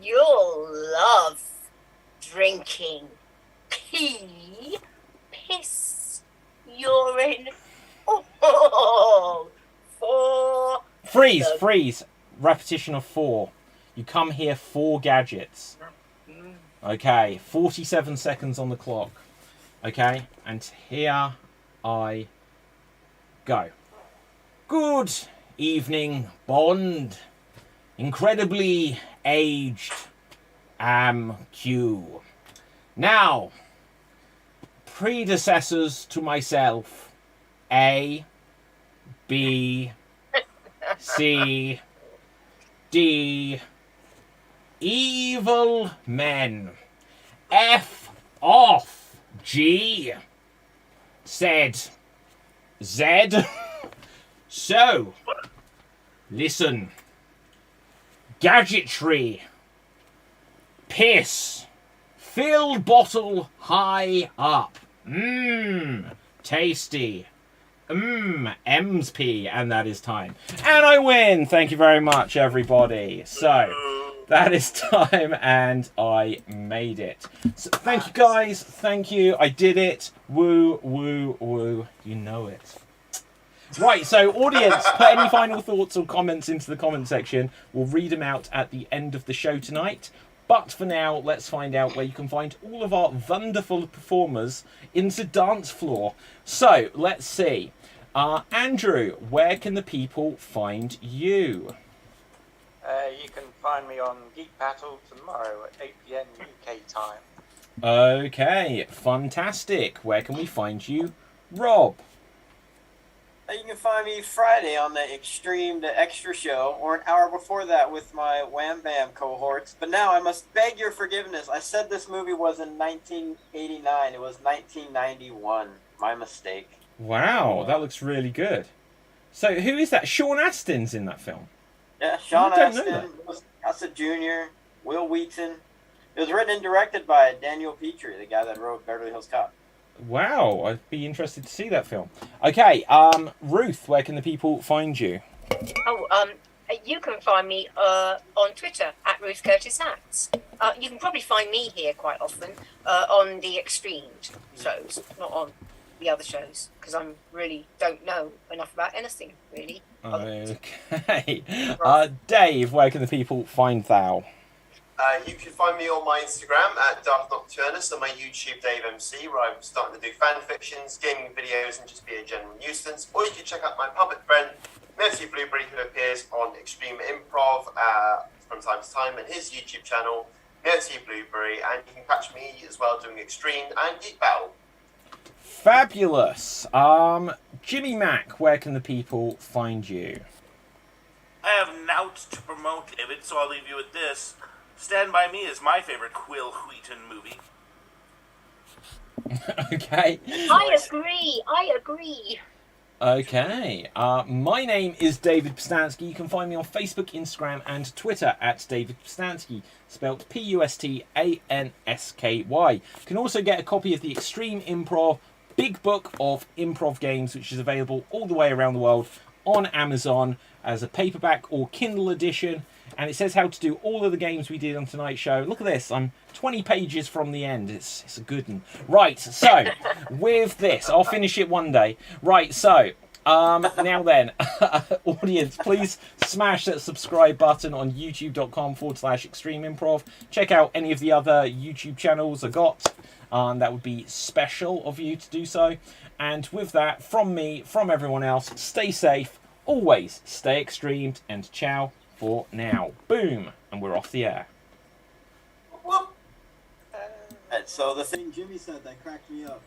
Speaker 2: You'll love drinking pee, piss, urine, for...
Speaker 1: Freeze. Repetition of 4. You come here for gadgets. Okay, 47 seconds on the clock. Okay, and here I go. Good evening, Bond. Incredibly aged am Q. Now, predecessors to myself, A, B, C, D, evil men, F off, G, said Z. So, listen. Gadgetry. Piss. Filled bottle high up. Tasty. M's pee, and that is time. And I win! Thank you very much, everybody. So, that is time, and I made it. So, thank you, guys. Thank you. I did it. Woo, woo, woo. You know it. Right, so audience, put any final thoughts or comments into the comment section. We'll read them out at the end of the show tonight. But for now, let's find out where you can find all of our wonderful performers in the dance floor. So, let's see. Andrew, where can the people find you?
Speaker 4: You can find me on Geek Battle tomorrow at 8 PM UK time.
Speaker 1: Okay, fantastic. Where can we find you, Rob?
Speaker 5: You can find me Friday on the Xstreamed Extra Show, or an hour before that with my Wham Bam cohorts. But now I must beg your forgiveness. I said this movie was in 1989. It was 1991. My mistake.
Speaker 1: Wow, that looks really good. So who is that? Sean Astin's in that film?
Speaker 5: Yeah, Sean
Speaker 1: I don't know
Speaker 5: Astin, Gossett Jr., Will Wheaton. It was written and directed by Daniel Petrie, the guy that wrote Beverly Hills Cop.
Speaker 1: Wow, I'd be interested to see that film. Okay, Ruth, where can the people find you?
Speaker 2: You can find me on Twitter at Ruth Curtis Acts. You can probably find me here quite often on the Xstreamed shows, not on the other shows, because I really don't know enough about anything, really.
Speaker 1: Okay. Dave, where can the people find thou?
Speaker 3: You can find me on my Instagram at Dark Nocturnus and my YouTube Dave MC, where I'm starting to do fan fictions, gaming videos, and just be a general nuisance. Or you can check out my public friend, Mercy Blueberry, who appears on Extreme Improv from time to time, and his YouTube channel, Mercy Blueberry, and you can catch me as well doing Extreme and Geek Battle.
Speaker 1: Fabulous. Jimmy Mack, where can the people find you?
Speaker 6: I have naught to promote, David, so I'll leave you with this. Stand By Me is my favorite Will Wheaton movie.
Speaker 1: Okay.
Speaker 2: I agree.
Speaker 1: Okay. My name is David Pistansky. You can find me on Facebook, Instagram, and Twitter at David Pistansky, spelt Pustansky. You can also get a copy of the Extreme Improv Big Book of Improv Games, which is available all the way around the world on Amazon as a paperback or Kindle edition. And it says how to do all of the games we did on tonight's show. Look at this. I'm 20 pages from the end. It's a good one. Right, so with this, I'll finish it one day. Right, so now then, audience, please smash that subscribe button on youtube.com/Extreme Improv. Check out any of the other YouTube channels I got. That would be special of you to do so. And with that, from me, from everyone else, stay safe, always stay extremed, and ciao for now. Boom, and we're off the air.
Speaker 3: Whoop.
Speaker 5: So the thing Jimmy said that cracked me up.